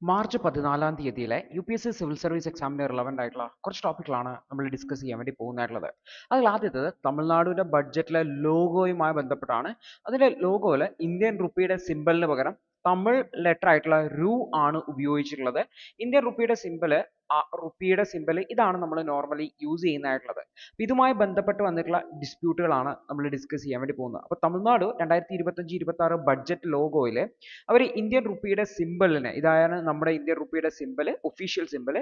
March 14-ാം തീയതിയിലെ UPSC civil service എക്സാമിന് relevant ആയിട്ടുള്ള കുറച്ച് ടോപ്പിക്കുകളാണ് നമ്മൾ ഡിസ്കസ് ചെയ്യാൻ വേണ്ടി പോകുന്നതായിട്ടുള്ളത്. അതിൽ ആദ്യത്തേത് തമിഴ്നാടിൻ്റെ ബഡ്ജറ്റിലെ ലോഗോയുമായി ബന്ധപ്പെട്ടാണ്. അതിലെ ലോഗോയിൽ ഇന്ത്യൻ റുപ്പിയുടെ സിമ്പലിന് പകരം തമിഴ് ലെറ്റർ ആയിട്ടുള്ള രു ആണ് ഉപയോഗിച്ചിട്ടുള്ളത്. ഇന്ത്യൻ റുപ്പിയുടെ സിമ്പൽ ഇതാണ് നമ്മൾ നോർമലി യൂസ് ചെയ്യുന്നതായിട്ടുള്ളത്. ഇതുമായി ബന്ധപ്പെട്ട് വന്നിട്ടുള്ള ഡിസ്പ്യൂട്ടുകളാണ് നമ്മൾ ഡിസ്കസ് ചെയ്യാൻ വേണ്ടി പോകുന്നത്. അപ്പോൾ തമിഴ്നാട് 2025-26 ബഡ്ജറ്റ് ലോഗോയിൽ അവർ ഇന്ത്യൻ റുപ്പിയുടെ സിമ്പലിനെ, ഇതാണ് നമ്മുടെ ഇന്ത്യൻ റുപ്പിയുടെ സിമ്പൽ, ഒഫീഷ്യൽ സിമ്പൽ,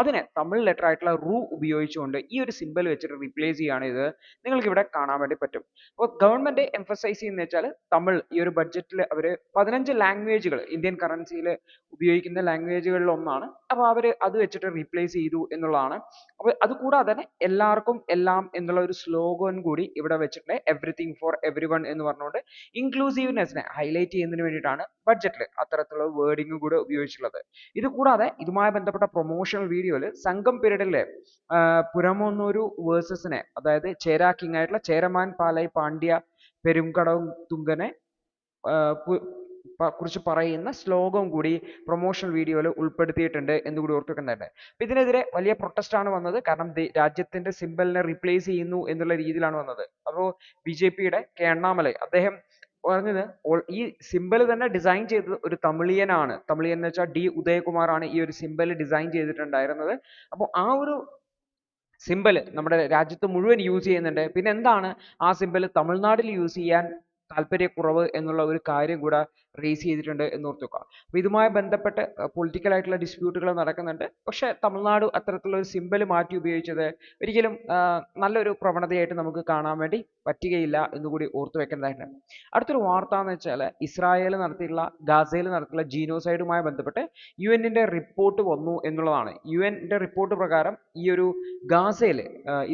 അതിനെ തമിഴ് ലെറ്റർ ആയിട്ടുള്ള റു ഉപയോഗിച്ചുകൊണ്ട് ഈ ഒരു സിമ്പൽ വെച്ചിട്ട് റീപ്ലേസ് ചെയ്യുകയാണ് ഇത് നിങ്ങൾക്ക് ഇവിടെ കാണാൻ വേണ്ടി പറ്റും. അപ്പോൾ ഗവൺമെന്റ് എംഫസൈസ് ചെയ്യുന്നത് വെച്ചാൽ തമിഴ് ഈ ഒരു ബഡ്ജറ്റിൽ അവർ 15 ലാംഗ്വേജുകൾ ഇന്ത്യൻ കറൻസിയിൽ ഉപയോഗിക്കുന്ന ലാംഗ്വേജുകളിൽ ഒന്നാണ്. അപ്പോൾ അവർ അത് വെച്ചിട്ട് റീപ്ലേസ് ചെയ്തു എന്നുള്ളതാണ്. അപ്പോൾ അതുകൂടാതെ തന്നെ എല്ലാവർക്കും എല്ലാം എന്നുള്ള ഒരു സ്ലോഗൻ കൂടി ഇവിടെ വെച്ചിട്ടുണ്ട്. എവറിത്തിങ് ഫോർ എവരി വൺ എന്ന് പറഞ്ഞുകൊണ്ട് ഇൻക്ലൂസീവ്നെസ്സിനെ ഹൈലൈറ്റ് ചെയ്യുന്നതിന് വേണ്ടിയിട്ടാണ് ബഡ്ജറ്റിൽ അത്തരത്തിലുള്ള വേർഡിങ് കൂടെ ഉപയോഗിച്ചിട്ടുള്ളത്. ഇത് കൂടാതെ ഇതുമായി ബന്ധപ്പെട്ട പ്രൊമോഷണൽ വീഡിയോയിൽ സംഘം പീരീഡിലെ പുരമൊന്നൂരു വേഴ്സസിനെ, അതായത് ചേര കിങ് ആയിട്ടുള്ള ചേരമാൻ പാലൈ പാണ്ഡ്യ പെരുങ്കടവും തുങ്കനെ കുറിച്ച് പറയുന്ന ശ്ലോകം കൂടി പ്രൊമോഷണൽ വീഡിയോയിൽ ഉൾപ്പെടുത്തിയിട്ടുണ്ട് എന്ന് കൂടി ഓർത്ത് വെക്കുന്നുണ്ട്. അപ്പൊ ഇതിനെതിരെ വലിയ പ്രൊട്ടസ്റ്റ് ആണ് വന്നത്. കാരണം രാജ്യത്തിന്റെ സിമ്പലിനെ റീപ്ലേസ് ചെയ്യുന്നു എന്നുള്ള രീതിയിലാണ് വന്നത്. അപ്പോൾ BJPയുടെ കെ അണ്ണാമലൈ അദ്ദേഹം പറഞ്ഞത് ഈ സിമ്പൽ തന്നെ ഡിസൈൻ ചെയ്തത് ഒരു തമിഴിയനാണ്. തമിഴിയൻ എന്ന് വെച്ചാൽ D ഉദയകുമാർ ആണ് ഈ ഒരു സിമ്പൽ ഡിസൈൻ ചെയ്തിട്ടുണ്ടായിരുന്നത്. അപ്പോൾ ആ ഒരു സിമ്പൽ നമ്മുടെ രാജ്യത്ത് മുഴുവൻ യൂസ് ചെയ്യുന്നുണ്ട്. പിന്നെ എന്താണ് ആ സിമ്പൽ തമിഴ്നാട്ടിൽ യൂസ് ചെയ്യാൻ താല്പര്യക്കുറവ് എന്നുള്ള ഒരു കാര്യം കൂടെ റേസ് ചെയ്തിട്ടുണ്ട് എന്ന് ഓർത്ത് വെക്കുക. അപ്പോൾ ഇതുമായി ബന്ധപ്പെട്ട് പൊളിറ്റിക്കൽ ആയിട്ടുള്ള ഡിസ്പ്യൂട്ടുകൾ നടക്കുന്നുണ്ട്. പക്ഷേ തമിഴ്നാട് അത്തരത്തിലുള്ള ഒരു സിമ്പൽ മാറ്റി ഉപയോഗിച്ചത് ഒരിക്കലും നല്ലൊരു പ്രവണതയായിട്ട് നമുക്ക് കാണാൻ വേണ്ടി പറ്റുകയില്ല എന്നുകൂടി ഓർത്ത് വെക്കേണ്ടതായിട്ടുണ്ട്. അടുത്തൊരു വാർത്ത എന്ന് വെച്ചാൽ ഇസ്രായേൽ നടത്തിയിട്ടുള്ള ഗാസയിൽ നടത്തിയിട്ടുള്ള ജീനോസൈഡുമായി ബന്ധപ്പെട്ട് UN-ന്റെ റിപ്പോർട്ട് വന്നു എന്നുള്ളതാണ്. UN-ന്റെ റിപ്പോർട്ട് പ്രകാരം ഈ ഒരു ഗാസയിൽ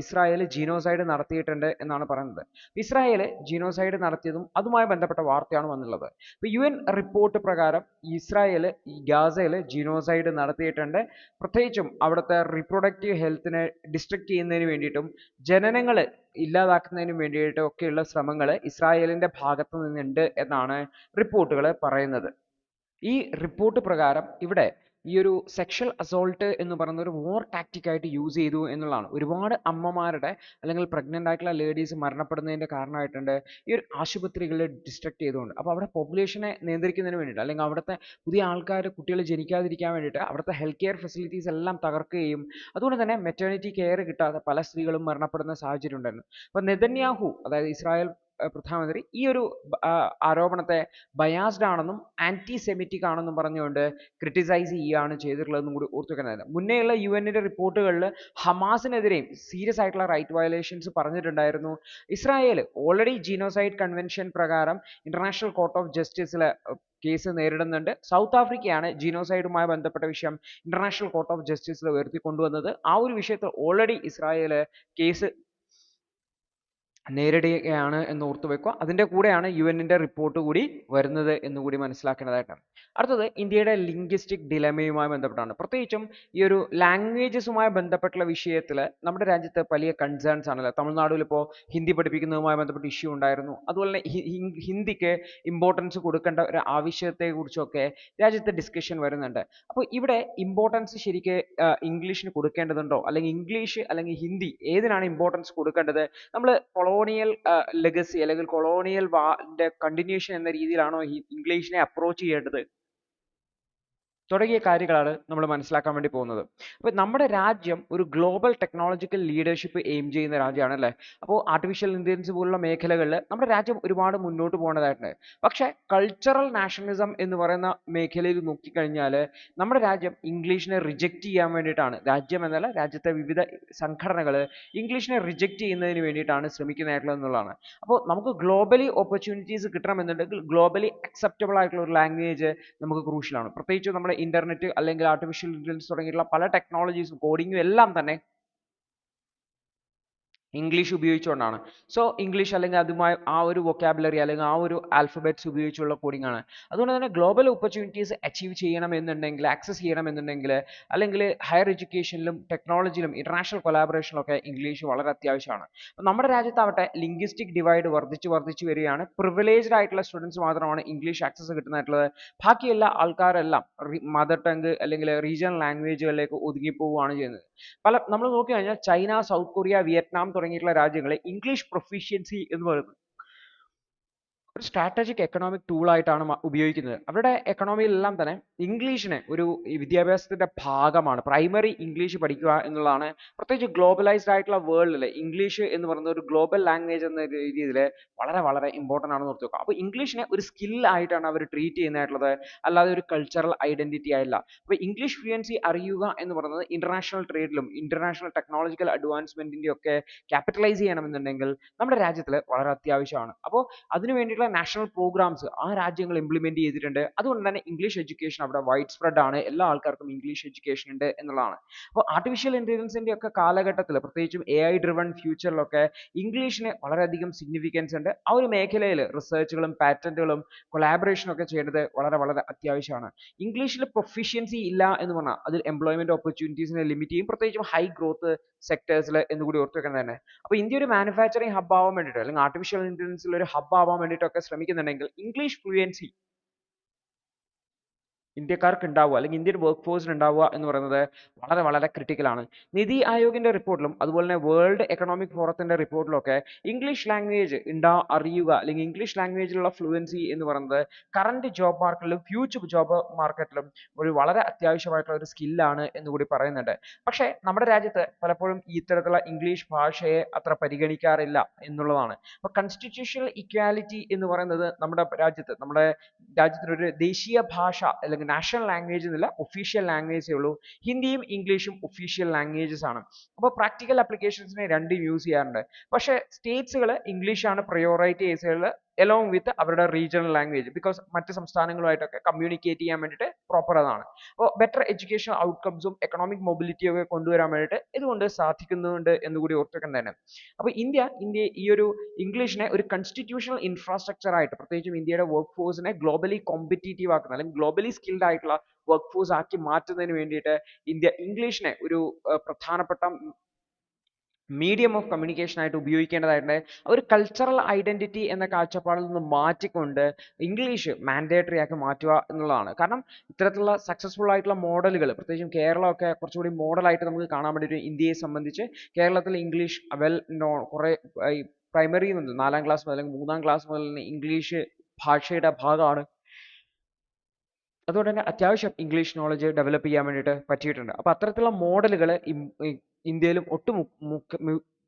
ഇസ്രായേൽ ജീനോസൈഡ് നടത്തിയിട്ടുണ്ട് എന്നാണ് പറയുന്നത്. ഇസ്രായേൽ ജീനോസൈഡ് നടത്തിയതും അതുമായി ബന്ധപ്പെട്ട വാർത്തയാണ് വന്നുള്ളത്. അപ്പോൾ UN റിപ്പോർട്ട് പ്രകാരം ഇസ്രായേൽ ഈ ഗാസയിൽ ജീനോസൈഡ് നടത്തിയിട്ടുണ്ട്. പ്രത്യേകിച്ചും അവിടുത്തെ റീപ്രൊഡക്റ്റീവ് ഹെൽത്തിനെ ഡിസ്ട്രക്ട് ചെയ്യുന്നതിന് വേണ്ടിയിട്ടും ജനനങ്ങൾ ഇല്ലാതാക്കുന്നതിനും വേണ്ടിയിട്ടും ഒക്കെയുള്ള ശ്രമങ്ങൾ ഇസ്രായേലിന്റെ ഭാഗത്ത് നിന്നുണ്ട് എന്നാണ് റിപ്പോർട്ടുകൾ പറയുന്നത്. ഈ റിപ്പോർട്ട് പ്രകാരം ഇവിടെ ഈ ഒരു സെക്ഷൽ അസോൾട്ട് എന്ന് പറയുന്ന ഒരു വാർ ടാക്ടിക് ആയിട്ട് യൂസ് ചെയ്തു എന്നുള്ളതാണ്. ഒരുപാട് അമ്മമാരുടെ അല്ലെങ്കിൽ പ്രഗ്നന്റ് ആയിട്ടുള്ള ലേഡീസ് മരണപ്പെടുന്നതിന്റെ കാരണമായിട്ടുണ്ട് ഈ ഒരു ആശുപത്രികളിൽ ഡിസ്ട്രക്ട് ചെയ്തുകൊണ്ട്. അപ്പോൾ അവിടെ പോപ്പുലേഷനെ നിയന്ത്രിക്കുന്നതിന് വേണ്ടിയിട്ട് അല്ലെങ്കിൽ അവിടുത്തെ പുതിയ ആൾക്കാർ കുട്ടികൾ ജനിക്കാതിരിക്കാൻ വേണ്ടിയിട്ട് അവിടുത്തെ ഹെൽത്ത് കെയർ ഫെസിലിറ്റീസ് എല്ലാം തകർക്കുകയും അതുകൊണ്ട് തന്നെ മെറ്റേണിറ്റി കെയർ കിട്ടാതെ പല സ്ത്രീകളും മരണപ്പെടുന്ന സാഹചര്യം ഉണ്ടായിരുന്നു. അപ്പോൾ നെതന്യാഹു, അതായത് ഇസ്രായേൽ പ്രധാനമന്ത്രി, ഈ ഒരു ആരോപണത്തെ ബയാസ്ഡ് ആണെന്നും ആന്റി സെമിറ്റിക് ആണെന്നും പറഞ്ഞുകൊണ്ട് ക്രിട്ടിസൈസ് ചെയ്യുകയാണ് ചെയ്തിട്ടുള്ളതെന്നും കൂടി ഓർത്തു വെക്കേണ്ടതാണ്. മുന്നേയുള്ള UN-ന്റെ റിപ്പോർട്ടുകളിൽ ഹമാസിനെതിരെയും സീരിയസ് ആയിട്ടുള്ള റൈറ്റ് വയലേഷൻസ് പറഞ്ഞിട്ടുണ്ടായിരുന്നു. ഇസ്രായേൽ ഓൾറെഡി ജീനോസൈഡ് കൺവെൻഷൻ പ്രകാരം ഇന്റർനാഷണൽ കോർട്ട് ഓഫ് ജസ്റ്റിസിൽ കേസ് നേരിടുന്നുണ്ട്. സൗത്ത് ആഫ്രിക്കയാണ് ജീനോസൈഡുമായി ബന്ധപ്പെട്ട വിഷയം ഇന്റർനാഷണൽ കോർട്ട് ഓഫ് ജസ്റ്റിസിൽ ഉയർത്തിക്കൊണ്ടുവന്നത്. ആ ഒരു വിഷയത്തിൽ ഓൾറെഡി ഇസ്രായേൽ കേസ് നേരിടുകയാണ് എന്ന് ഓർത്തു വെക്കുക. അതിൻ്റെ കൂടെയാണ് UN-ന്റെ റിപ്പോർട്ട് കൂടി വരുന്നത് എന്നുകൂടി മനസ്സിലാക്കേണ്ടതായിട്ടാണ്. അടുത്തത് ഇന്ത്യയുടെ ലിംഗ്വിസ്റ്റിക് ഡിലമയുമായി ബന്ധപ്പെട്ടാണ്. പ്രത്യേകിച്ചും ഈ ഒരു ലാംഗ്വേജസുമായി ബന്ധപ്പെട്ടുള്ള വിഷയത്തിൽ നമ്മുടെ രാജ്യത്ത് വലിയ കൺസേൺസ് ആണല്ലോ. തമിഴ്നാട്ടിൽ ഇപ്പോൾ ഹിന്ദി പഠിപ്പിക്കുന്നതുമായി ബന്ധപ്പെട്ട് ഇഷ്യൂ ഉണ്ടായിരുന്നു. അതുപോലെ തന്നെ ഹിന്ദിക്ക് ഇമ്പോർട്ടൻസ് കൊടുക്കേണ്ട ഒരു ആവശ്യത്തെക്കുറിച്ചൊക്കെ രാജ്യത്ത് ഡിസ്കഷൻ വരുന്നുണ്ട്. അപ്പോൾ ഇവിടെ ഇമ്പോർട്ടൻസ് ശരിക്ക് ഇംഗ്ലീഷിന് കൊടുക്കേണ്ടതുണ്ടോ, അല്ലെങ്കിൽ ഇംഗ്ലീഷ് അല്ലെങ്കിൽ ഹിന്ദി ഏതിനാണ് ഇമ്പോർട്ടൻസ് കൊടുക്കേണ്ടത്? നമ്മൾ കൊളോണിയൽ ലെഗസി അല്ലെങ്കിൽ കൊളോണിയൽ കണ്ടിന്യൂഷൻ എന്ന രീതിയിലാണോ ഇംഗ്ലീഷിനെ അപ്രോച്ച് ചെയ്യേണ്ടത് തുടങ്ങിയ കാര്യങ്ങളാണ് നമ്മൾ മനസ്സിലാക്കാൻ വേണ്ടി പോകുന്നത്. അപ്പോൾ നമ്മുടെ രാജ്യം ഒരു ഗ്ലോബൽ ടെക്നോളജിക്കൽ ലീഡർഷിപ്പ് എയിം ചെയ്യുന്ന രാജ്യമാണ് അല്ലേ. അപ്പോൾ ആർട്ടിഫിഷ്യൽ ഇന്റലിജൻസ് പോലുള്ള മേഖലകളിൽ നമ്മുടെ രാജ്യം ഒരുപാട് മുന്നോട്ട് പോകേണ്ടതായിട്ടുണ്ട്. പക്ഷേ കൾച്ചറൽ നാഷണലിസം എന്ന് പറയുന്ന മേഖലയിൽ നോക്കിക്കഴിഞ്ഞാൽ നമ്മുടെ രാജ്യം ഇംഗ്ലീഷിനെ റിജക്റ്റ് ചെയ്യാൻ വേണ്ടിയിട്ടാണ്, രാജ്യം എന്നല്ല രാജ്യത്തെ വിവിധ സംഘടനകൾ ഇംഗ്ലീഷിനെ റിജക്റ്റ് ചെയ്യുന്നതിന് വേണ്ടിയിട്ടാണ് ശ്രമിക്കുന്നതായിട്ടുള്ളത് എന്നുള്ളതാണ്. അപ്പോൾ നമുക്ക് ഗ്ലോബലി ഓപ്പർച്യൂണിറ്റീസ് കിട്ടണമെന്നുണ്ടെങ്കിൽ ഗ്ലോബലി അക്സെപ്റ്റബിൾ ആയിട്ടുള്ള ഒരു ലാംഗ്വേജ് നമുക്ക് ക്രൂഷ്യലാണ്. പ്രത്യേകിച്ച് നമ്മുടെ ഇന്റർനെറ്റ് അല്ലെങ്കിൽ ആർട്ടിഫിഷ്യൽ ഇന്റലിജൻസ് തുടങ്ങിയിട്ടുള്ള പല ടെക്നോളജീസും കോഡിങ്ങും എല്ലാം തന്നെ ഇംഗ്ലീഷ് ഉപയോഗിച്ചുകൊണ്ടാണ്. സോ ഇംഗ്ലീഷ് അല്ലെങ്കിൽ അതുമായി ആ ഒരു വൊക്കാബുലറി അല്ലെങ്കിൽ ആ ഒരു ആൽഫബറ്റ്സ് ഉപയോഗിച്ചുള്ള കോഡിംഗ് ആണ്. അതുകൊണ്ട് തന്നെ ഗ്ലോബൽ ഓപ്പർച്യൂണിറ്റീസ് അച്ചീവ് ചെയ്യണമെന്നുണ്ടെങ്കിൽ, ആക്സസ് ചെയ്യണമെന്നുണ്ടെങ്കിൽ, അല്ലെങ്കിൽ ഹയർ എഡ്യൂക്കേഷനിലും ടെക്നോളജിയിലും ഇന്റർനാഷണൽ കൊളാബറേഷനിലും ഒക്കെ ഇംഗ്ലീഷ് വളരെ അത്യാവശ്യമാണ്. അപ്പോൾ നമ്മുടെ രാജ്യത്താവട്ടെ ലിംഗ്വിസ്റ്റിക് ഡിവൈഡ് വർദ്ധിച്ചു വരികയാണ്. പ്രിവിലേജ്ഡ് ആയിട്ടുള്ള സ്റ്റുഡൻസ് മാത്രമാണ് ഇംഗ്ലീഷ് ആക്സസ് കിട്ടുന്നതായിട്ടുള്ളത്. ബാക്കി എല്ലാ ആൾക്കാരെല്ലാം മദർ ടങ്ക് അല്ലെങ്കിൽ റീജിയണൽ ലാംഗ്വേജുകളിലേക്ക് ഒതുങ്ങിപ്പോവുകയാണ് ചെയ്യുന്നത്. നമ്മൾ നോക്കിക്കഴിഞ്ഞാൽ ചൈന, സൗത്ത് കൊറിയ, വിയറ്റ്നാം തുടങ്ങിയിട്ടുള്ള രാജ്യങ്ങളെ ഇംഗ്ലീഷ് പ്രൊഫിഷ്യൻസി എന്ന് പറയുന്നത് ഒരു സ്ട്രാറ്റജിക് എക്കണോമിക് ടൂൾ ആയിട്ടാണ് ഉപയോഗിക്കുന്നത്. അവരുടെ എക്കണോമിയിലെല്ലാം തന്നെ ഇംഗ്ലീഷിനെ ഒരു ഈ വിദ്യാഭ്യാസത്തിന്റെ ഭാഗമാണ്. പ്രൈമറി ഇംഗ്ലീഷ് പഠിക്കുക എന്നുള്ളതാണ്. പ്രത്യേകിച്ച് ഗ്ലോബലൈസ്ഡ് ആയിട്ടുള്ള വേൾഡിൽ ഇംഗ്ലീഷ് എന്ന് പറയുന്നത് ഒരു ഗ്ലോബൽ ലാംഗ്വേജ് എന്ന രീതിയിൽ വളരെ വളരെ ഇമ്പോർട്ടൻ്റ് ആണെന്ന് ഓർത്ത് വെക്കുക. അപ്പോൾ ഇംഗ്ലീഷിനെ ഒരു സ്കിൽ ആയിട്ടാണ് അവർ ട്രീറ്റ് ചെയ്യുന്നതായിട്ടുള്ളത്, അല്ലാതെ ഒരു കൾച്ചറൽ ഐഡന്റിറ്റി ആയില്ല. അപ്പോൾ ഇംഗ്ലീഷ് ഫ്ലുവൻസി അറിയുക എന്ന് പറയുന്നത് ഇന്റർനാഷണൽ ട്രേഡിലും ഇന്റർനാഷണൽ ടെക്നോളജിക്കൽ അഡ്വാൻസ്മെന്റിന്റെ ഒക്കെ ക്യാപിറ്റലൈസ് ചെയ്യണമെന്നുണ്ടെങ്കിൽ നമ്മുടെ രാജ്യത്തിൽ വളരെ അത്യാവശ്യമാണ്. അപ്പോൾ അതിനു വേണ്ടിയിട്ടുള്ള നാഷണൽ പ്രോഗ്രാംസ് ആ രാജ്യങ്ങൾ ഇംപ്ലിമെന്റ് ചെയ്തിട്ടുണ്ട്. അതുകൊണ്ട് തന്നെ ഇംഗ്ലീഷ് എഡ്യൂക്കേഷൻ അവിടെ വൈഡ് സ്പ്രെഡ് ആണ്. എല്ലാ ആൾക്കാർക്കും ഇംഗ്ലീഷ് എഡ്യൂക്കേഷൻ ഉണ്ട് എന്നുള്ളതാണ്. അപ്പോൾ ആർട്ടിഫിഷ്യൽ ഇന്റലിജൻസിന്റെ ഒക്കെ കാലഘട്ടത്തിൽ, പ്രത്യേകിച്ചും AI ഡ്രിവൺ ഫ്യൂച്ചറിലൊക്കെ ഇംഗ്ലീഷിന് വളരെയധികം സിഗ്നിഫിക്കൻസ് ഉണ്ട്. ആ ഒരു മേഖലയിൽ റിസർച്ചുകളും പാറ്റന്റുകളും കൊളാബറേഷനും ഒക്കെ ചെയ്യേണ്ടത് വളരെ വളരെ അത്യാവശ്യമാണ്. ഇംഗ്ലീഷിൽ പ്രൊഫിഷ്യൻസി ഇല്ല എന്ന് പറഞ്ഞാൽ അതിൽ എംപ്ലോയ്മെന്റ് ഓപ്പർച്യൂണിറ്റീസിനെ ലിമിറ്റ് ചെയ്യും, പ്രത്യേകിച്ചും ഹൈ ഗ്രോത്ത് സെക്ടേഴ്സിൽ എന്നുകൂടി ഓർത്ത് വെക്കാൻ തന്നെ. അപ്പോൾ ഇന്ത്യ ഒരു മാനുഫാക്ചറിങ് ഹബ് ആവാൻ വേണ്ടിയിട്ട് അല്ലെങ്കിൽ ആർട്ടിഫിഷ്യൽ ഇന്റലിജൻസിൽ ഒരു ഹബ് ആവാൻ വേണ്ടിയിട്ടൊക്കെ ശ്രമിക്കുന്നുണ്ടെങ്കിൽ ഇംഗ്ലീഷ് ഫ്ലുവൻസി ഇന്ത്യക്കാർക്ക് ഉണ്ടാവുക അല്ലെങ്കിൽ ഇന്ത്യൻ വർക്ക് ഫോഴ്സിന് ഉണ്ടാവുക എന്ന് പറയുന്നത് വളരെ വളരെ ക്രിട്ടിക്കൽ ആണ്. നിതി ആയോഗിന്റെ റിപ്പോർട്ടിലും അതുപോലെ തന്നെ വേൾഡ് എക്കണോമിക് ഫോറത്തിന്റെ റിപ്പോർട്ടിലൊക്കെ ഇംഗ്ലീഷ് ലാംഗ്വേജ് അറിയുക അല്ലെങ്കിൽ ഇംഗ്ലീഷ് ലാംഗ്വേജിലുള്ള ഫ്ലുവൻസി എന്ന് പറയുന്നത് കറന്റ് ജോബ് മാർക്കറ്റിലും ഫ്യൂച്ചർ ജോബ് മാർക്കറ്റിലും ഒരു വളരെ അത്യാവശ്യമായിട്ടുള്ള ഒരു സ്കില്ലാണ് എന്ന് കൂടി പറയുന്നുണ്ട്. പക്ഷേ നമ്മുടെ രാജ്യത്ത് പലപ്പോഴും ഈ ഇത്തരത്തിലുള്ള ഇംഗ്ലീഷ് ഭാഷയെ അത്ര പരിഗണിക്കാറില്ല എന്നുള്ളതാണ്. അപ്പോൾ കൺസ്റ്റിറ്റ്യൂഷണൽ ഇക്വാലിറ്റി എന്ന് പറയുന്നത് നമ്മുടെ രാജ്യത്തിനൊരു ദേശീയ ഭാഷ അല്ലെങ്കിൽ നാഷണൽ ലാംഗ്വേജ് എന്നില്ല, ഒഫീഷ്യൽ ലാംഗ്വേജേ ഉള്ളൂ. ഹിന്ദിയും ഇംഗ്ലീഷും ഒഫീഷ്യൽ ലാംഗ്വേജസ് ആണ്. അപ്പോൾ പ്രാക്ടിക്കൽ ആപ്ലിക്കേഷൻസിന് രണ്ടും യൂസ് ചെയ്യാറുണ്ട്. പക്ഷേ സ്റ്റേറ്റ്സുകൾ ഇംഗ്ലീഷാണ് പ്രയോറിറ്റൈസ് ചെയ്യുന്നത് along with അവരുടെ റീജിയണൽ ലാംഗ്വേജ്, ബിക്കോസ് മറ്റ് സംസ്ഥാനങ്ങളുമായിട്ടൊക്കെ കമ്മ്യൂണിക്കേറ്റ് ചെയ്യാൻ വേണ്ടിയിട്ട് പ്രോപ്പർ അതാണ്. അപ്പോൾ ബെറ്റർ എഡ്യൂക്കേഷൻ ഔട്ട്കംസും എക്കണോമിക് മൊബിലിറ്റിയും ഒക്കെ കൊണ്ടുവരാൻ വേണ്ടിയിട്ട് ഇതുകൊണ്ട് സാധിക്കുന്നുണ്ട് എന്നുകൂടി ഓർത്തുവെക്കാൻ തന്നെ. അപ്പോൾ ഇന്ത്യ ഈ ഒരു ഇംഗ്ലീഷിനെ ഒരു കൺസ്റ്റിറ്റ്യൂഷണൽ ഇൻഫ്രാസ്ട്രക്ചർ ആയിട്ട്, പ്രത്യേകിച്ചും ഇന്ത്യയുടെ വർക്ക് ഫോഴ്സിനെ ഗ്ലോബലി കോമ്പറ്റീറ്റീവ് ആക്കുന്ന അല്ലെങ്കിൽ ഗ്ലോബലി സ്കിൽഡ് ആയിട്ടുള്ള വർക്ക് ഫോഴ്സ് ആക്കി മാറ്റുന്നതിന് വേണ്ടിയിട്ട് ഇന്ത്യ ഇംഗ്ലീഷിനെ ഒരു പ്രധാനപ്പെട്ട മീഡിയം ഓഫ് കമ്മ്യൂണിക്കേഷൻ ആയിട്ട് ഉപയോഗിക്കേണ്ടതായിട്ടുണ്ട്. ഒരു കൾച്ചറൽ ഐഡന്റിറ്റി എന്ന കാഴ്ചപ്പാടിൽ നിന്ന് മാറ്റിക്കൊണ്ട് ഇംഗ്ലീഷ് മാൻഡേറ്ററി ആക്കി മാറ്റുക എന്നുള്ളതാണ്. കാരണം ഇത്തരത്തിലുള്ള സക്സസ്ഫുൾ ആയിട്ടുള്ള മോഡലുകൾ, പ്രത്യേകിച്ചും കേരളമൊക്കെ കുറച്ചുകൂടി മോഡലായിട്ട് നമുക്ക് കാണാൻ വേണ്ടി ഇന്ത്യയെ സംബന്ധിച്ച് കേരളത്തിൽ ഇംഗ്ലീഷ് വെൽ നോൺ കുറെ പ്രൈമറി മുതൽ 4ാം ക്ലാസ് മുതൽ അല്ലെങ്കിൽ 3ാം ക്ലാസ് മുതൽ തന്നെ ഇംഗ്ലീഷ് ഭാഷയുടെ ഭാഗമാണ്. അതുകൊണ്ട് തന്നെ അത്യാവശ്യം ഇംഗ്ലീഷ് നോളജ് ഡെവലപ്പ് ചെയ്യാൻ വേണ്ടിയിട്ട് പറ്റിയിട്ടുണ്ട്. അപ്പോൾ അത്തരത്തിലുള്ള മോഡലുകൾ ഇന്ത്യയിലും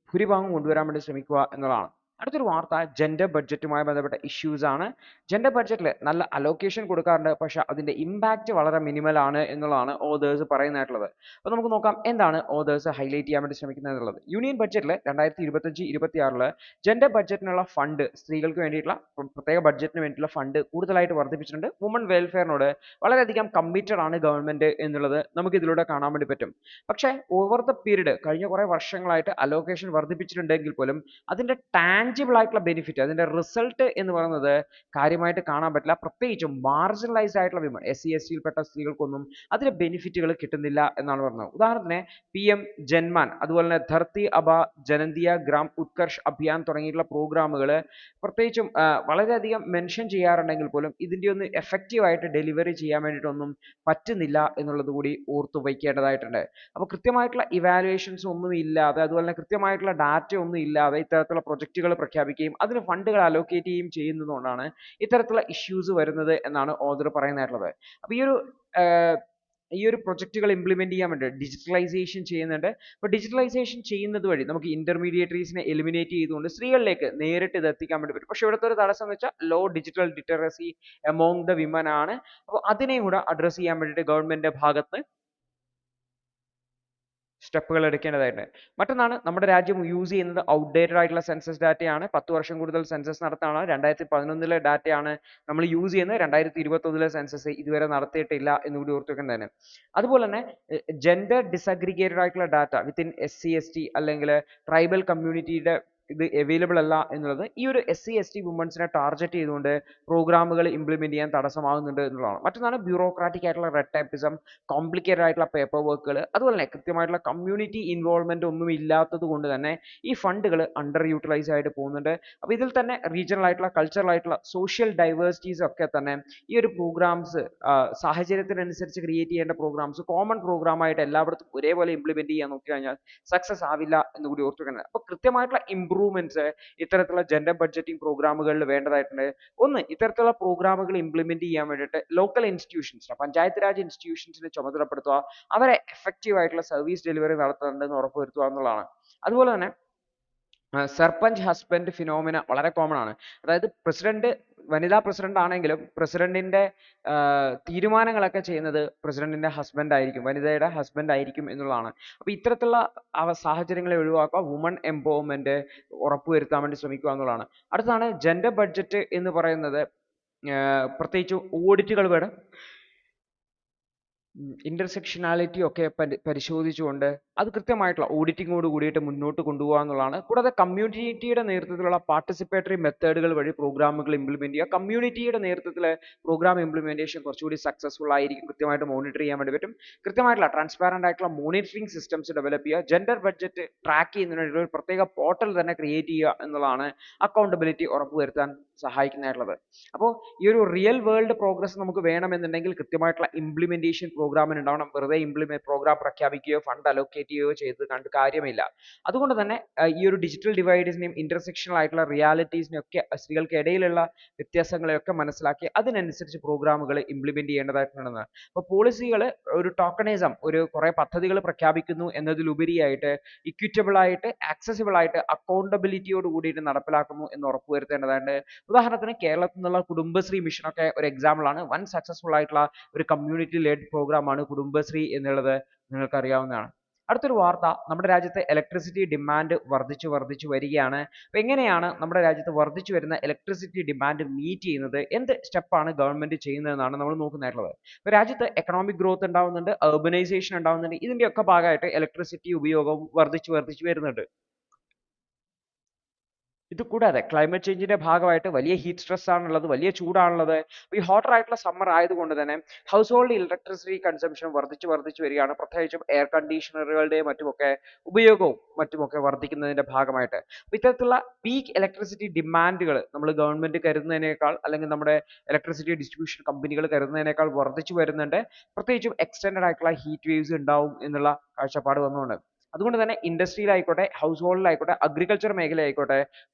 ഭൂരിഭാഗം കൊണ്ടുവരാൻ വേണ്ടി ശ്രമിക്കുക എന്നുള്ളതാണ്. അടുത്തൊരു വാർത്ത ജെൻഡർ ബഡ്ജറ്റുമായി ബന്ധപ്പെട്ട ഇഷ്യൂസ് ആണ്. ജെൻഡർ ബഡ്ജറ്റിൽ നല്ല അലോക്കേഷൻ കൊടുക്കാറുണ്ട്, പക്ഷെ അതിന്റെ ഇമ്പാക്റ്റ് വളരെ മിനിമൽ ആണ് എന്നുള്ളതാണ് ഓതേഴ്സ് പറയുന്നതായിട്ടുള്ളത്. അപ്പോൾ നമുക്ക് നോക്കാം എന്താണ് ഓതേഴ്സ് ഹൈലൈറ്റ് ചെയ്യാൻ വേണ്ടി ശ്രമിക്കുന്നത് എന്നുള്ളത്. യൂണിയൻ ബഡ്ജറ്റിൽ 2025-26 ജെൻഡർ ബഡ്ജറ്റിനുള്ള ഫണ്ട്, സ്ത്രീകൾക്ക് വേണ്ടിയിട്ടുള്ള പ്രത്യേക ബഡ്ജറ്റിന് വേണ്ടിയിട്ടുള്ള ഫണ്ട് കൂടുതലായിട്ട് വർദ്ധിപ്പിച്ചിട്ടുണ്ട്. വുമൺ വെൽഫെയറിനോട് വളരെയധികം കമ്മിറ്റഡ് ആണ് ഗവൺമെന്റ് എന്നുള്ളത് നമുക്ക് ഇതിലൂടെ കാണാൻ വേണ്ടി പറ്റും. പക്ഷേ ഓവർ ദ പീരീഡ് കഴിഞ്ഞ കുറെ വർഷങ്ങളായിട്ട് അലോക്കേഷൻ വർദ്ധിപ്പിച്ചിട്ടുണ്ടെങ്കിൽ പോലും അതിന്റെ ടാഞ്ചിബിൾ ആയിട്ടുള്ള ബെനിഫിറ്റ്, അതിന്റെ റിസൾട്ട് എന്ന് പറയുന്നത് കാര്യമായിട്ട് കാണാൻ പറ്റില്ല. പ്രത്യേകിച്ചും മാർജിനലൈസ്ഡ് ആയിട്ടുള്ള വിമൺ, SC/ST യിൽപ്പെട്ട സ്ത്രീകൾക്കൊന്നും അതിന്റെ ബെനിഫിറ്റുകൾ കിട്ടുന്നില്ല എന്നാണ് പറഞ്ഞത്. ഉദാഹരണത്തിന് PM ജൻമാൻ, അതുപോലെ തന്നെ ധർത്തി അബ, ജനന്തിയ ഗ്രാം ഉത്കർഷ് അഭിയാൻ തുടങ്ങിയിട്ടുള്ള പ്രോഗ്രാമുകൾ പ്രത്യേകിച്ചും വളരെയധികം മെൻഷൻ ചെയ്യാറുണ്ടെങ്കിൽ പോലും ഇതിന്റെ ഒന്ന് എഫക്റ്റീവ് ആയിട്ട് ഡെലിവറി ചെയ്യാൻ വേണ്ടിയിട്ടൊന്നും പറ്റുന്നില്ല എന്നുള്ളത് കൂടി ഓർത്തു വയ്ക്കേണ്ടതായിട്ടുണ്ട്. അപ്പോൾ കൃത്യമായിട്ടുള്ള ഇവാലുവേഷൻസ് ഒന്നും ഇല്ലാതെ, അതുപോലെ തന്നെ കൃത്യമായിട്ടുള്ള ഡാറ്റ ഒന്നും ഇല്ലാതെ ഇത്തരത്തിലുള്ള പ്രൊജക്റ്റുകൾ പ്രഖ്യാപിക്കുകയും അതിന് ഫണ്ടുകൾ അലോക്കേറ്റ് ചെയ്യുകയും ചെയ്യുന്നതുകൊണ്ടാണ് ഇത്തരത്തിലുള്ള ഇഷ്യൂസ് വരുന്നത് എന്നാണ് ഓതർ പറയുന്നതായിട്ടുള്ളത്. അപ്പോൾ ഈ ഒരു പ്രൊജക്റ്റുകൾ ഇംപ്ലിമെന്റ് ചെയ്യാൻ വേണ്ടി ഡിജിറ്റലൈസേഷൻ ചെയ്യുന്നുണ്ട്. അപ്പോൾ ഡിജിറ്റലൈസേഷൻ ചെയ്യുന്നത് വഴി നമുക്ക് ഇന്റർമീഡിയറ്ററീസിനെ എലിമിനേറ്റ് ചെയ്തുകൊണ്ട് സ്ത്രീകളിലേക്ക് നേരിട്ട് ഇത് എത്തിക്കാൻ വേണ്ടി പറ്റും. പക്ഷെ ഇവിടുത്തെ ഒരു തടസ്സം എന്ന് വെച്ചാൽ low digital literacy among the women ആണ്. അപ്പോൾ അതിനെയും കൂടെ അഡ്രസ് ചെയ്യാൻ വേണ്ടിയിട്ട് ഗവൺമെന്റിന്റെ ഭാഗത്ത് സ്റ്റെപ്പുകൾ എടുക്കേണ്ടതായിട്ട്. മറ്റൊന്നാണ് നമ്മുടെ രാജ്യം യൂസ് ചെയ്യുന്നത് ഔട്ട്ഡേറ്റഡ് ആയിട്ടുള്ള സെൻസസ് ഡാറ്റയാണ്. 10 വർഷം കൂടുതൽ സെൻസസ് നടത്താണ്. 2011 ഡാറ്റയാണ് നമ്മൾ യൂസ് ചെയ്യുന്നത്. 2021 സെൻസസ് ഇതുവരെ നടത്തിയിട്ടില്ല എന്നുകൂടി ഓർത്ത് വെക്കേണ്ടതാണ്. അതുപോലെ തന്നെ ജെൻഡർ ഡിസഗ്രിഗേറ്റഡ് ആയിട്ടുള്ള ഡാറ്റ വിത്തിൻ SC ST അല്ലെങ്കിൽ ട്രൈബൽ കമ്മ്യൂണിറ്റിയുടെ ഇത് അവൈലബിൾ അല്ല എന്നുള്ളത് ഈ ഒരു SC ST വുമൻസിനെ ടാർഗറ്റ് ചെയ്തുകൊണ്ട് പ്രോഗ്രാമുകൾ ഇംപ്ലിമെന്റ് ചെയ്യാൻ തടസ്സമാകുന്നുണ്ട് എന്നുള്ളതാണ്. മറ്റൊന്നാണ് ബ്യൂറോക്രാറ്റിക് ആയിട്ടുള്ള റെഡ് ടൈപ്പിസം, കോംപ്ലിക്കേറ്റഡ് ആയിട്ടുള്ള പേപ്പർ വർക്കുകൾ, അതുപോലെ തന്നെ കൃത്യമായിട്ടുള്ള കമ്മ്യൂണിറ്റി ഇൻവോൾവ്മെന്റ് ഒന്നും ഇല്ലാത്തത് കൊണ്ട് തന്നെ ഈ ഫണ്ടുകൾ അണ്ടർ യൂട്ടിലൈസ് ആയിട്ട് പോകുന്നുണ്ട്. അപ്പോൾ ഇതിൽ തന്നെ റീജിയണൽ ആയിട്ടുള്ള കൾച്ചറൽ ആയിട്ടുള്ള സോഷ്യൽ ഡൈവേഴ്സിറ്റീസ് ഒക്കെ തന്നെ ഈ ഒരു പ്രോഗ്രാംസ് സാഹചര്യത്തിനനുസരിച്ച് ക്രിയേറ്റ് ചെയ്യേണ്ട പ്രോഗ്രാംസ് കോമൺ പ്രോഗ്രാം ആയിട്ട് എല്ലായിടത്തും ഒരേപോലെ ഇംപ്ലിമെന്റ് ചെയ്യാൻ നോക്കി കഴിഞ്ഞാൽ സക്സസ് ആവില്ല എന്ന് കൂടി ഓർത്തു വെക്കണം. അപ്പോൾ കൃത്യമായിട്ടുള്ള ഇംപ്രൂവ്മെന്റ്സ് ഇത്തരത്തിലുള്ള ജെൻഡർ ബഡ്ജറ്റിംഗ് പ്രോഗ്രാമുകളിൽ വേണ്ടതായിട്ടുണ്ട്. ഒന്ന്, ഇത്തരത്തിലുള്ള പ്രോഗ്രാമുകൾ ഇംപ്ലിമെന്റ് ചെയ്യാൻ വേണ്ടിയിട്ട് ലോക്കൽ ഇൻസ്റ്റിറ്റ്യൂഷൻസ്, പഞ്ചായത്ത് രാജ് ഇൻസ്റ്റിറ്റ്യൂഷൻസിനെ ചുമതലപ്പെടുത്തുക, അവരെ എഫക്റ്റീവ് ആയിട്ടുള്ള സർവീസ് ഡെലിവറി നടത്തുന്നുണ്ടെന്ന് ഉറപ്പുവരുത്തുക എന്നുള്ളതാണ്. അതുപോലെ തന്നെ സർപഞ്ച് ഹസ്ബൻഡ് ഫിനോമിന വളരെ കോമൺ ആണ്. അതായത് പ്രസിഡന്റ് വനിതാ പ്രസിഡന്റ് ആണെങ്കിലും പ്രസിഡന്റിന്റെ തീരുമാനങ്ങളൊക്കെ ചെയ്യുന്നത് പ്രസിഡന്റിന്റെ ഹസ്ബൻഡ് ആയിരിക്കും, വനിതയുടെ ഹസ്ബൻഡ് ആയിരിക്കും എന്നുള്ളതാണ്. അപ്പോൾ ഇത്തരത്തിലുള്ള സാഹചര്യങ്ങളെ ഒഴിവാക്കുക, വുമൺ എംപവർമെന്റ് ഉറപ്പുവരുത്താൻ വേണ്ടി ശ്രമിക്കുക എന്നുള്ളതാണ്. അടുത്താണ് ജെൻഡർ ബഡ്ജറ്റ് എന്ന് പറയുന്നത്. പ്രത്യേകിച്ച് ഓഡിറ്റുകൾ വേണം, ഇന്റർസെക്ഷനാലിറ്റി ഒക്കെ പരിശോധിച്ചുകൊണ്ട് അത് കൃത്യമായിട്ടുള്ള ഓഡിറ്റിങ്ങോട് കൂടിയിട്ട് മുന്നോട്ട് കൊണ്ടുപോകുക എന്നുള്ളതാണ്. കൂടാതെ കമ്മ്യൂണിറ്റിയുടെ നേതൃത്വത്തിലുള്ള പാർട്ടിസിപ്പേറ്ററി മെത്തേഡുകൾ വഴി പ്രോഗ്രാമുകൾ ഇംപ്ലിമെന്റ് ചെയ്യുക. കമ്മ്യൂണിറ്റിയുടെ നേതൃത്വത്തിൽ പ്രോഗ്രാം ഇംപ്ലിമെന്റേഷൻ കുറച്ചുകൂടി സക്സസ്ഫുൾ ആയിരിക്കും, കൃത്യമായിട്ട് മോണിറ്റർ ചെയ്യാൻ വേണ്ടി പറ്റും. കൃത്യമായിട്ടുള്ള ട്രാൻസ്പാരന്റ് ആയിട്ടുള്ള മോണിറ്ററിംഗ് സിസ്റ്റംസ് ഡെവലപ്പ് ചെയ്യുക. ജെൻഡർ ബഡ്ജറ്റ് ട്രാക്ക് ചെയ്യുന്നതിന് വേണ്ടി ഒരു പ്രത്യേക പോർട്ടൽ തന്നെ ക്രിയേറ്റ് ചെയ്യുക എന്നുള്ളതാണ് അക്കൗണ്ടബിലിറ്റി ഉറപ്പുവരുത്താൻ സഹായിക്കുന്നതായിട്ടുള്ളത്. അപ്പോൾ ഈ ഒരു റിയൽ വേൾഡ് പ്രോഗ്രസ് നമുക്ക് വേണമെന്നുണ്ടെങ്കിൽ കൃത്യമായിട്ടുള്ള ഇംപ്ലിമെന്റേഷൻ പ്രോഗ്രാമിന് ഉണ്ടാവണം. വെറുതെ പ്രോഗ്രാം പ്രഖ്യാപിക്കുകയോ ഫണ്ട് അലോക്കേറ്റ് ചെയ്യുകയോ ചെയ്ത് കണ്ട് കാര്യമില്ല. അതുകൊണ്ട് തന്നെ ഈ ഒരു ഡിജിറ്റൽ ഡിവൈഡേഴ്സിനെയും ഇന്റർസെക്ഷണൽ ആയിട്ടുള്ള റിയാലിറ്റീസിനെയും ഒക്കെ സ്ത്രീകൾക്ക് ഇടയിലുള്ള വ്യത്യാസങ്ങളെയൊക്കെ മനസ്സിലാക്കി അതിനനുസരിച്ച് പ്രോഗ്രാമുകൾ ഇംപ്ലിമെന്റ് ചെയ്യേണ്ടതായിട്ടുണ്ടെന്ന്. അപ്പോൾ പോളിസികൾ ഒരു ടോക്കണിസം, ഒരു കുറെ പദ്ധതികൾ പ്രഖ്യാപിക്കുന്നു എന്നതിലുപരിയായിട്ട് ഇക്വിറ്റബിൾ ആയിട്ട്, ആക്സസിബിൾ ആയിട്ട്, അക്കൗണ്ടബിലിറ്റിയോട് കൂടിയിട്ട് നടപ്പിലാക്കുന്നു എന്ന് ഉറപ്പുവരുത്തേണ്ടതായിട്ട്. ഉദാഹരണത്തിന് കേരളത്തിൽ നിന്നുള്ള കുടുംബശ്രീ മിഷനൊക്കെ ഒരു എക്സാമ്പിൾ ആണ്. വൻ സക്സസ്ഫുൾ ആയിട്ടുള്ള ഒരു കമ്മ്യൂണിറ്റി ലെഡ് പ്രോഗ്രാം ആണ് കുടുംബശ്രീ എന്നുള്ളത് നിങ്ങൾക്ക് അറിയാവുന്നതാണ്. അടുത്തൊരു വാർത്ത, നമ്മുടെ രാജ്യത്തെ ഇലക്ട്രിസിറ്റി ഡിമാൻഡ് വർദ്ധിച്ചു വരികയാണ്. അപ്പോൾ എങ്ങനെയാണ് നമ്മുടെ രാജ്യത്ത് വർദ്ധിച്ചു വരുന്ന ഇലക്ട്രിസിറ്റി ഡിമാൻഡ് മീറ്റ് ചെയ്യുന്നത്, എന്ത് സ്റ്റെപ്പാണ് ഗവൺമെന്റ് ചെയ്യുന്നതെന്നാണ് നമ്മൾ നോക്കുന്നതായിട്ടുള്ളത്. ഇപ്പോൾ രാജ്യത്ത് എക്കണോമിക് ഗ്രോത്ത് ഉണ്ടാവുന്നുണ്ട്, അർബനൈസേഷൻ ഉണ്ടാവുന്നുണ്ട്. ഇതിന്റെയൊക്കെ ഭാഗമായിട്ട് ഇലക്ട്രിസിറ്റി ഉപയോഗം വർദ്ധിച്ചു വരുന്നുണ്ട്. ഇത് കൂടാതെ ക്ലൈമറ്റ് ചേഞ്ചിന്റെ ഭാഗമായിട്ട് വലിയ ഹീറ്റ് സ്ട്രെസ് ആണുള്ളത്, വലിയ ചൂടാണുള്ളത്. ഈ ഹോട്ടർ ആയിട്ടുള്ള സമ്മർ ആയതുകൊണ്ട് തന്നെ ഹൗസ് ഹോൾഡ് ഇലക്ട്രിസിറ്റി കൺസംഷൻ വർദ്ധിച്ചു വരികയാണ്. പ്രത്യേകിച്ചും എയർ കണ്ടീഷണറുകളുടെയും മറ്റുമൊക്കെ ഉപയോഗവും മറ്റുമൊക്കെ വർദ്ധിക്കുന്നതിന്റെ ഭാഗമായിട്ട്. അപ്പോൾ ഇത്തരത്തിലുള്ള പീക്ക് ഇലക്ട്രിസിറ്റി ഡിമാൻഡുകൾ നമ്മൾ ഗവൺമെന്റ് കരുതുന്നതിനേക്കാൾ അല്ലെങ്കിൽ നമ്മുടെ ഇലക്ട്രിസിറ്റി ഡിസ്ട്രിബ്യൂഷൻ കമ്പനികൾ കരുതുന്നതിനേക്കാൾ വർദ്ധിച്ചു വരുന്നുണ്ട്. പ്രത്യേകിച്ചും എക്സ്റ്റൻഡഡ് ആയിട്ടുള്ള ഹീറ്റ് വേവ്സ് ഉണ്ടാവും എന്നുള്ള കാഴ്ചപ്പാട് വന്നുകൊണ്ട് അതുകൊണ്ട് തന്നെ ഇൻഡസ്ട്രിയിലായിക്കോട്ടെ, ഹൗസ് ഹോൾഡിലായിക്കോട്ടെ, അഗ്രികൾച്ചർ മേഖലയായിക്കോട്ടെ,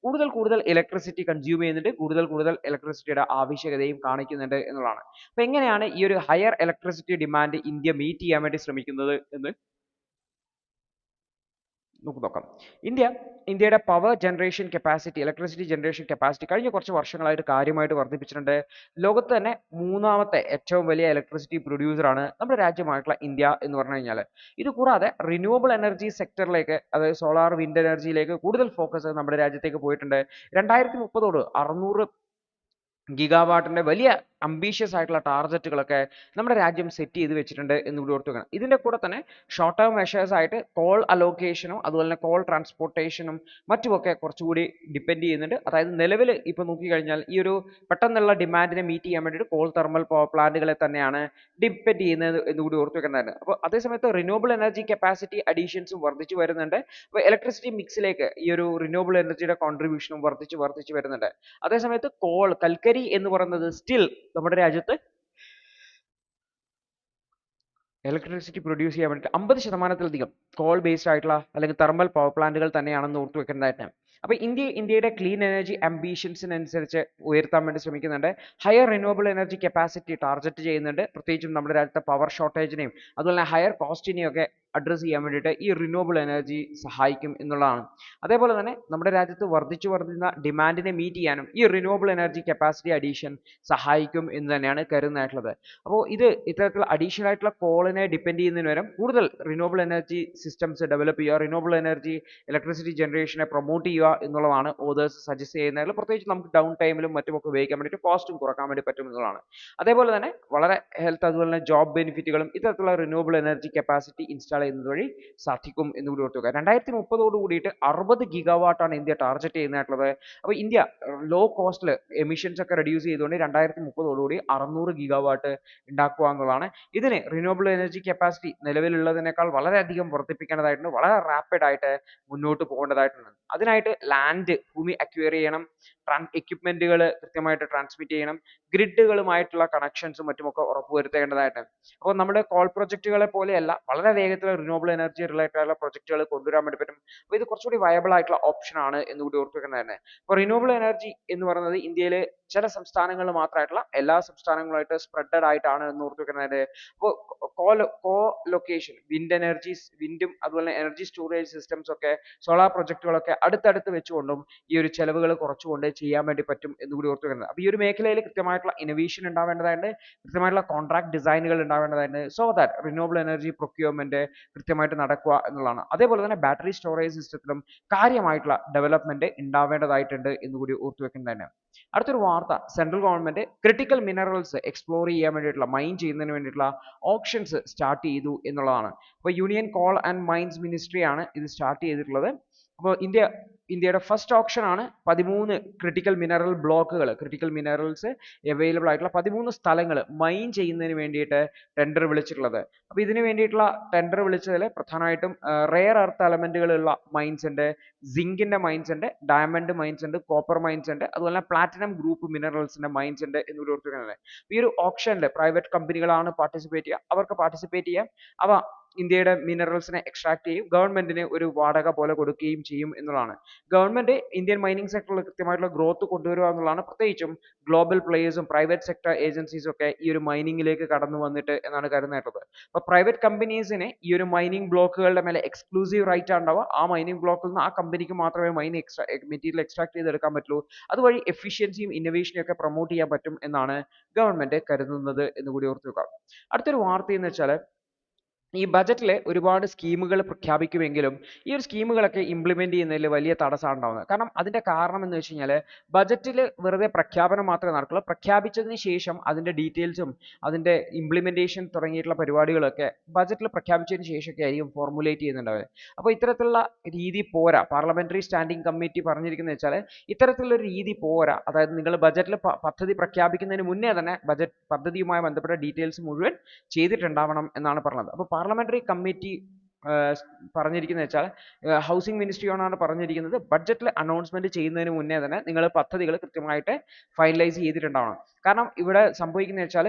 കൂടുതൽ ഇലക്ട്രിസിറ്റി കൺസ്യൂം ചെയ്യുന്നുണ്ട്, കൂടുതൽ ഇലക്ട്രിസിറ്റിയുടെ ആവശ്യകതയും കാണിക്കുന്നുണ്ട് എന്നുള്ളതാണ്. അപ്പോൾ എങ്ങനെയാണ് ഈ ഒരു higher electricity demand India meet ചെയ്യാൻ വേണ്ടി ശ്രമിക്കുന്നത് എന്ന് നോക്കാം. ഇന്ത്യയുടെ power generation capacity, electricity generation capacity കഴിഞ്ഞ കുറച്ച് വർഷങ്ങളായിട്ട് കാര്യമായിട്ട് വർദ്ധിപ്പിച്ചിട്ടുണ്ട്. ലോകത്ത് തന്നെ 3ാമത്തെ ഏറ്റവും വലിയ ഇലക്ട്രിസിറ്റി പ്രൊഡ്യൂസർ ആണ് നമ്മുടെ രാജ്യമായിട്ടുള്ള ഇന്ത്യ എന്ന് പറഞ്ഞു കഴിഞ്ഞാൽ. ഇത് കൂടാതെ റിന്യൂവബിൾ എനർജി സെക്ടറിലേക്ക്, അതായത് സോളാർ, വിൻഡ് എനർജിയിലേക്ക് കൂടുതൽ ഫോക്കസ് നമ്മുടെ രാജ്യത്തേക്ക് പോയിട്ടുണ്ട്. 2030 600 ഗിഗാവാട്ടിന്റെ വലിയ അംബീഷ്യസ് ആയിട്ടുള്ള ടാർഗറ്റുകളൊക്കെ നമ്മുടെ രാജ്യം സെറ്റ് ചെയ്ത് വെച്ചിട്ടുണ്ട് എന്ന് കൂടി ഓർത്ത് വെക്കണം. ഇതിന്റെ കൂടെ തന്നെ ഷോർട്ട് ടേം മെഷേഴ്സ് ആയിട്ട് കോൾ അലോക്കേഷനും അതുപോലെ തന്നെ കോൾ ട്രാൻസ്പോർട്ടേഷനും മറ്റുമൊക്കെ കുറച്ചുകൂടി ഡിപ്പെൻഡ് ചെയ്യുന്നുണ്ട്. അതായത് നിലവിൽ ഇപ്പോൾ നോക്കിക്കഴിഞ്ഞാൽ ഈ ഒരു പെട്ടെന്നുള്ള ഡിമാൻഡിനെ മീറ്റ് ചെയ്യാൻ വേണ്ടിയിട്ട് കോൾ തെർമൽ പവർ പ്ലാന്റുകളെ തന്നെയാണ് ഡിപ്പെൻഡ് ചെയ്യുന്നത് എന്ന് കൂടി ഓർത്ത് വെക്കേണ്ടതാണ്. അപ്പോൾ അതേസമയത്ത് റിന്യൂവബിൾ എനർജി കപ്പാസിറ്റി അഡീഷൻസും വർദ്ധിച്ചു വരുന്നുണ്ട്. അപ്പോൾ ഇലക്ട്രിസിറ്റി മിക്സിലേക്ക് ഈ ഒരു റിന്യൂവബിൾ എനർജിയുടെ കോൺട്രിബ്യൂഷനും വർദ്ധിച്ചു വരുന്നുണ്ട്. അതേസമയത്ത് കൽക്കരി എന്ന് പറയുന്നത് സ്റ്റിൽ നമ്മുടെ രാജ്യത്ത് ഇലക്ട്രിസിറ്റി പ്രൊഡ്യൂസ് ചെയ്യാൻ വേണ്ടിയിട്ട് 50%-ലധികം കോൾ ബേസ്ഡ് ആയിട്ടുള്ള അല്ലെങ്കിൽ തെർമൽ പവർ പ്ലാന്റുകൾ തന്നെയാണെന്ന് ഓർത്തു വെക്കേണ്ടതായിട്ട്. അപ്പോൾ ഇന്ത്യയുടെ ക്ലീൻ എനർജി ആംബിഷൻസിനനുസരിച്ച് ഉയർത്താൻ വേണ്ടി ശ്രമിക്കുന്നുണ്ട്. Higher renewable energy capacity target ചെയ്യുന്നുണ്ട്. പ്രത്യേകിച്ചും നമ്മുടെ രാജ്യത്തെ പവർ ഷോർട്ടേജിനെയും അതുപോലെ തന്നെ ഹയർ കോസ്റ്റിനെയും ഒക്കെ അഡ്രസ്സ് ചെയ്യാൻ വേണ്ടിയിട്ട് ഈ റിന്യൂവബിൾ എനർജി സഹായിക്കും എന്നുള്ളതാണ്. അതേപോലെ തന്നെ നമ്മുടെ രാജ്യത്ത് വർദ്ധിച്ചു വരുന്ന ഡിമാൻഡിനെ മീറ്റ് ചെയ്യാനും ഈ റിന്യൂവബിൾ എനർജി കപ്പാസിറ്റി അഡീഷൻ സഹായിക്കും എന്ന് തന്നെയാണ് കരുതുന്നതായിട്ടുള്ളത്. അപ്പോൾ ഇത്തരത്തിലുള്ള അഡീഷണൽ ആയിട്ടുള്ള കോളിനെ ഡിപ്പെൻഡ് ചെയ്യുന്നതിന് പകരം കൂടുതൽ റിന്യൂവബിൾ എനർജി സിസ്റ്റംസ് ഡെവലപ്പ് ചെയ്യുക, റിന്യൂവബിൾ എനർജി ഇലക്ട്രിസിറ്റി ജനറേഷനെ പ്രൊമോട്ട് ചെയ്യുക എന്നുള്ളതാണ് ഓതേഴ്സ് സജസ്റ്റ് ചെയ്യുന്നതിൽ. പ്രത്യേകിച്ച് നമുക്ക് ഡൗൺ ടൈമിലും മറ്റുമൊക്കെ ഉപയോഗിക്കാൻ വേണ്ടിയിട്ട് കോസ്റ്റും കുറക്കാൻ വേണ്ടി പറ്റും എന്നുള്ളതാണ്. അതേപോലെ തന്നെ വളരെ ഹെൽത്ത് അതുപോലെ തന്നെ ജോബ് ബെനിഫിറ്റുകളും ഇത്തരത്തിലുള്ള റിന്യൂവബിൾ എനർജി കപ്പാസിറ്റി ഇൻസ്റ്റാൾ ചെയ്യുന്നത് വഴി സാധിക്കും എന്ന് കൂടി ഓർത്ത് വെക്കുക. 2030 കൂടിയിട്ട് 60 ഗിഗാവാട്ടാണ് ഇന്ത്യ ടാർഗറ്റ് ചെയ്യുന്നതായിട്ടുള്ളത്. അപ്പോൾ ഇന്ത്യ ലോ കോസ്റ്റിൽ എമിഷൻസ് ഒക്കെ റെഡ്യൂസ് ചെയ്തുകൊണ്ട് 2030 കൂടി 600 ഗിഗാവാട്ട് ഉണ്ടാക്കുക എന്നുള്ളതാണ്. ഇതിന് റിന്യൂവബിൾ എനർജി കപ്പാസിറ്റി നിലവിലുള്ളതിനേക്കാൾ വളരെയധികം വർദ്ധിപ്പിക്കേണ്ടതായിട്ടുണ്ട്, വളരെ റാപ്പിഡ് ആയിട്ട് മുന്നോട്ട് പോകേണ്ടതായിട്ടുണ്ട്. അതിനായിട്ട് ഭൂമി അക്വയർ ചെയ്യണം, എക്യുപ്മെന്റുകൾ കൃത്യമായിട്ട് ട്രാൻസ്മിറ്റ് ചെയ്യണം, ഗ്രിഡുകളുമായിട്ടുള്ള കണക്ഷൻസും മറ്റുമൊക്കെ ഉറപ്പുവരുത്തേണ്ടതായിട്ടുണ്ട്. അപ്പോൾ നമ്മുടെ കോൾ പ്രൊജക്റ്റുകളെ പോലെയല്ല, വളരെ വേഗത്തിൽ റിന്യൂവബിൾ എനർജി റിലേറ്റഡ് ആയിട്ടുള്ള പ്രൊജക്റ്റുകൾ കൊണ്ടുവരാൻ വേണ്ടി പറ്റും. അപ്പോൾ ഇത് കുറച്ചുകൂടി വയബിൾ ആയിട്ടുള്ള ഓപ്ഷൻ ആണ് എന്നുകൂടി ഓർത്ത് വെക്കുന്നത് തന്നെ. അപ്പോൾ റിന്യൂവബിൾ എനർജി എന്ന് പറയുന്നത് ഇന്ത്യയിലെ ചില സംസ്ഥാനങ്ങളിൽ മാത്രമായിട്ടുള്ള എല്ലാ സംസ്ഥാനങ്ങളുമായിട്ട് സ്പ്രെഡഡ് ആയിട്ടാണ് എന്ന് ഓർത്ത് വെക്കുന്നത്. അപ്പോൾ കോ ലൊക്കേഷൻ വിൻഡും അതുപോലെ എനർജി സ്റ്റോറേജ് സിസ്റ്റംസ് ഒക്കെ സോളാർ പ്രൊജക്റ്റുകളൊക്കെ അടുത്തടുത്ത് വെച്ചുകൊണ്ടും ഈ ഒരു ചെലവുകൾ കുറച്ചുകൊണ്ട് ചെയ്യാൻ വേണ്ടി പറ്റും എന്നുകൂടി ഓർത്ത് വെക്കുന്നത്. അപ്പോൾ ഈ ഒരു മേഖലയിൽ കൃത്യമായിട്ടുള്ള ഇന്നോവേഷൻ ഉണ്ടാവേണ്ടതായിട്ട്, കൃത്യമായിട്ടുള്ള കോൺട്രാക്ട് ഡിസൈനുകൾ ഉണ്ടാവേണ്ടതായിട്ട്, so that renewable energy procurement കൃത്യമായിട്ട് നടക്കുക എന്നുള്ളതാണ്. അതേപോലെ തന്നെ ബാറ്ററി സ്റ്റോറേജ് സിസ്റ്റത്തിലും കാര്യമായിട്ടുള്ള ഡെവലപ്മെന്റ് ഉണ്ടാവേണ്ടതായിട്ടുണ്ട് എന്നുകൂടി ഓർത്ത് വെക്കുന്നത് തന്നെ. അടുത്തൊരു വാർത്ത, central government critical minerals explore ചെയ്യാൻ വേണ്ടിയിട്ടുള്ള മൈൻ ചെയ്യുന്നതിന് വേണ്ടിയിട്ടുള്ള ഓപ്ഷൻസ് സ്റ്റാർട്ട് ചെയ്തു എന്നുള്ളതാണ്. അപ്പോൾ union coal and mines ministry ആണ് ഇത് സ്റ്റാർട്ട് ചെയ്തിട്ടുള്ളത്. അപ്പോൾ ഇന്ത്യയുടെ ഫസ്റ്റ് ഓപ്ഷൻ ആണ് 13 ക്രിട്ടിക്കൽ മിനറൽ ബ്ലോക്കുകൾ, ക്രിട്ടിക്കൽ മിനറൽസ് അവൈലബിൾ ആയിട്ടുള്ള 13 സ്ഥലങ്ങൾ മൈൻ ചെയ്യുന്നതിന് വേണ്ടിയിട്ട് ടെൻഡർ വിളിച്ചിട്ടുള്ളത്. അപ്പോൾ ഇതിന് വേണ്ടിയിട്ടുള്ള ടെൻഡർ വിളിച്ചതിൽ പ്രധാനമായിട്ടും റെയർ എർത്ത് എലമെന്റുകളുള്ള മൈൻസ് ഉണ്ട്, സിങ്കിന്റെ മൈൻസ് ഉണ്ട്, ഡയമണ്ട് മൈൻസ് ഉണ്ട്, കോപ്പർ മൈൻസ് ഉണ്ട്, അതുപോലെ പ്ലാറ്റിനം ഗ്രൂപ്പ് മിനറൽസിന്റെ മൈൻസ് ഉണ്ട് എന്ന് ഓർത്തുവെക്കുന്നത്. ഈ ഒരു ഓപ്ഷനിൽ പ്രൈവറ്റ് കമ്പനികളാണ് പാർട്ടിസിപ്പേറ്റ് ചെയ്യുക, അവർക്ക് പാർട്ടിസിപ്പേറ്റ് ചെയ്യാം. അവ ഇന്ത്യയുടെ മിനറൽസിനെ എക്സ്ട്രാക്ട് ചെയ്യും, ഗവൺമെന്റിന് ഒരു വാടക പോലെ കൊടുക്കുകയും ചെയ്യും എന്നുള്ളതാണ്. ഗവൺമെന്റ് ഇന്ത്യൻ മൈനിങ് സെക്ടറിൽ കൃത്യമായിട്ടുള്ള ഗ്രോത്ത് കൊണ്ടുവരിക എന്നുള്ളതാണ്. പ്രത്യേകിച്ചും ഗ്ലോബൽ പ്ലേയേഴ്സും പ്രൈവറ്റ് സെക്ടർ ഏജൻസീസും ഒക്കെ ഈ ഒരു മൈനിങ്ങിലേക്ക് കടന്നു വന്നിട്ട് എന്നാണ് കരുതുന്നത്. അപ്പോൾ പ്രൈവറ്റ് കമ്പനീസിന് ഈ ഒരു മൈനിങ് ബ്ലോക്കുകളുടെ മേലെ എക്സ്ക്ലൂസീവ് റൈറ്റ് ഉണ്ടാവുക. ആ മൈനിങ് ബ്ലോക്കിൽ നിന്ന് ആ കമ്പനിക്ക് മാത്രമേ മെറ്റീരിയൽ എക്സ്ട്രാക്ട് ചെയ്തെടുക്കാൻ പറ്റുള്ളൂ. അതുവഴി എഫിഷ്യൻസിയും ഇന്നോവേഷനും ഒക്കെ പ്രൊമോട്ട് ചെയ്യാൻ പറ്റും എന്നാണ് ഗവൺമെന്റ് കരുതുന്നത് എന്ന് കൂടി ഓർത്ത് വെക്കുക. അടുത്തൊരു വാർത്ത എന്ന് വെച്ചാൽ, ഈ ബജറ്റിൽ ഒരുപാട് സ്കീമുകൾ പ്രഖ്യാപിക്കുമെങ്കിലും ഈ ഒരു സ്കീമുകളൊക്കെ ഇംപ്ലിമെന്റ് ചെയ്യുന്നതിൽ വലിയ തടസ്സമാണ് ഉണ്ടാവുന്നത്. കാരണം അതിന്റെ കാരണം എന്ന് വെച്ച് കഴിഞ്ഞാൽ, ബജറ്റിൽ വെറുതെ പ്രഖ്യാപനം മാത്രമേ നടക്കുള്ളൂ. പ്രഖ്യാപിച്ചതിന് ശേഷം അതിന്റെ ഡീറ്റെയിൽസും അതിന്റെ ഇംപ്ലിമെന്റേഷൻ തുടങ്ങിയിട്ടുള്ള പരിപാടികളൊക്കെ ബജറ്റിൽ പ്രഖ്യാപിച്ചതിന് ശേഷമൊക്കെ ആയിരിക്കും ഫോർമുലേറ്റ് ചെയ്യുന്നുണ്ടാവുക. അപ്പോൾ ഇത്തരത്തിലുള്ള രീതി പോരാ. പാർലമെന്ററി സ്റ്റാൻഡിംഗ് കമ്മിറ്റി പറഞ്ഞിരിക്കുന്നത് വെച്ചാൽ ഇത്തരത്തിലുള്ള രീതി പോരാ. അതായത് നിങ്ങൾ ബജറ്റിൽ പദ്ധതി പ്രഖ്യാപിക്കുന്നതിന് മുന്നേ തന്നെ ബജറ്റ് പദ്ധതിയുമായി ബന്ധപ്പെട്ട ഡീറ്റെയിൽസ് മുഴുവൻ ചെയ്തിട്ടുണ്ടാവണം എന്നാണ് പറഞ്ഞത്. അപ്പോൾ പാർലമെന്ററി കമ്മിറ്റി പറഞ്ഞിരിക്കുന്നത് വെച്ചാൽ, ഹൗസിംഗ് മിനിസ്ട്രിയോടാണ് പറഞ്ഞിരിക്കുന്നത്, ബഡ്ജറ്റിൽ അനൗൺസ്മെന്റ് ചെയ്യുന്നതിന് മുന്നേ തന്നെ നിങ്ങൾ പദ്ധതികൾ കൃത്യമായിട്ട് ഫൈനലൈസ് ചെയ്തിട്ടുണ്ടാവണം. കാരണം ഇവിടെ സംഭവിക്കുന്നത് വെച്ചാൽ,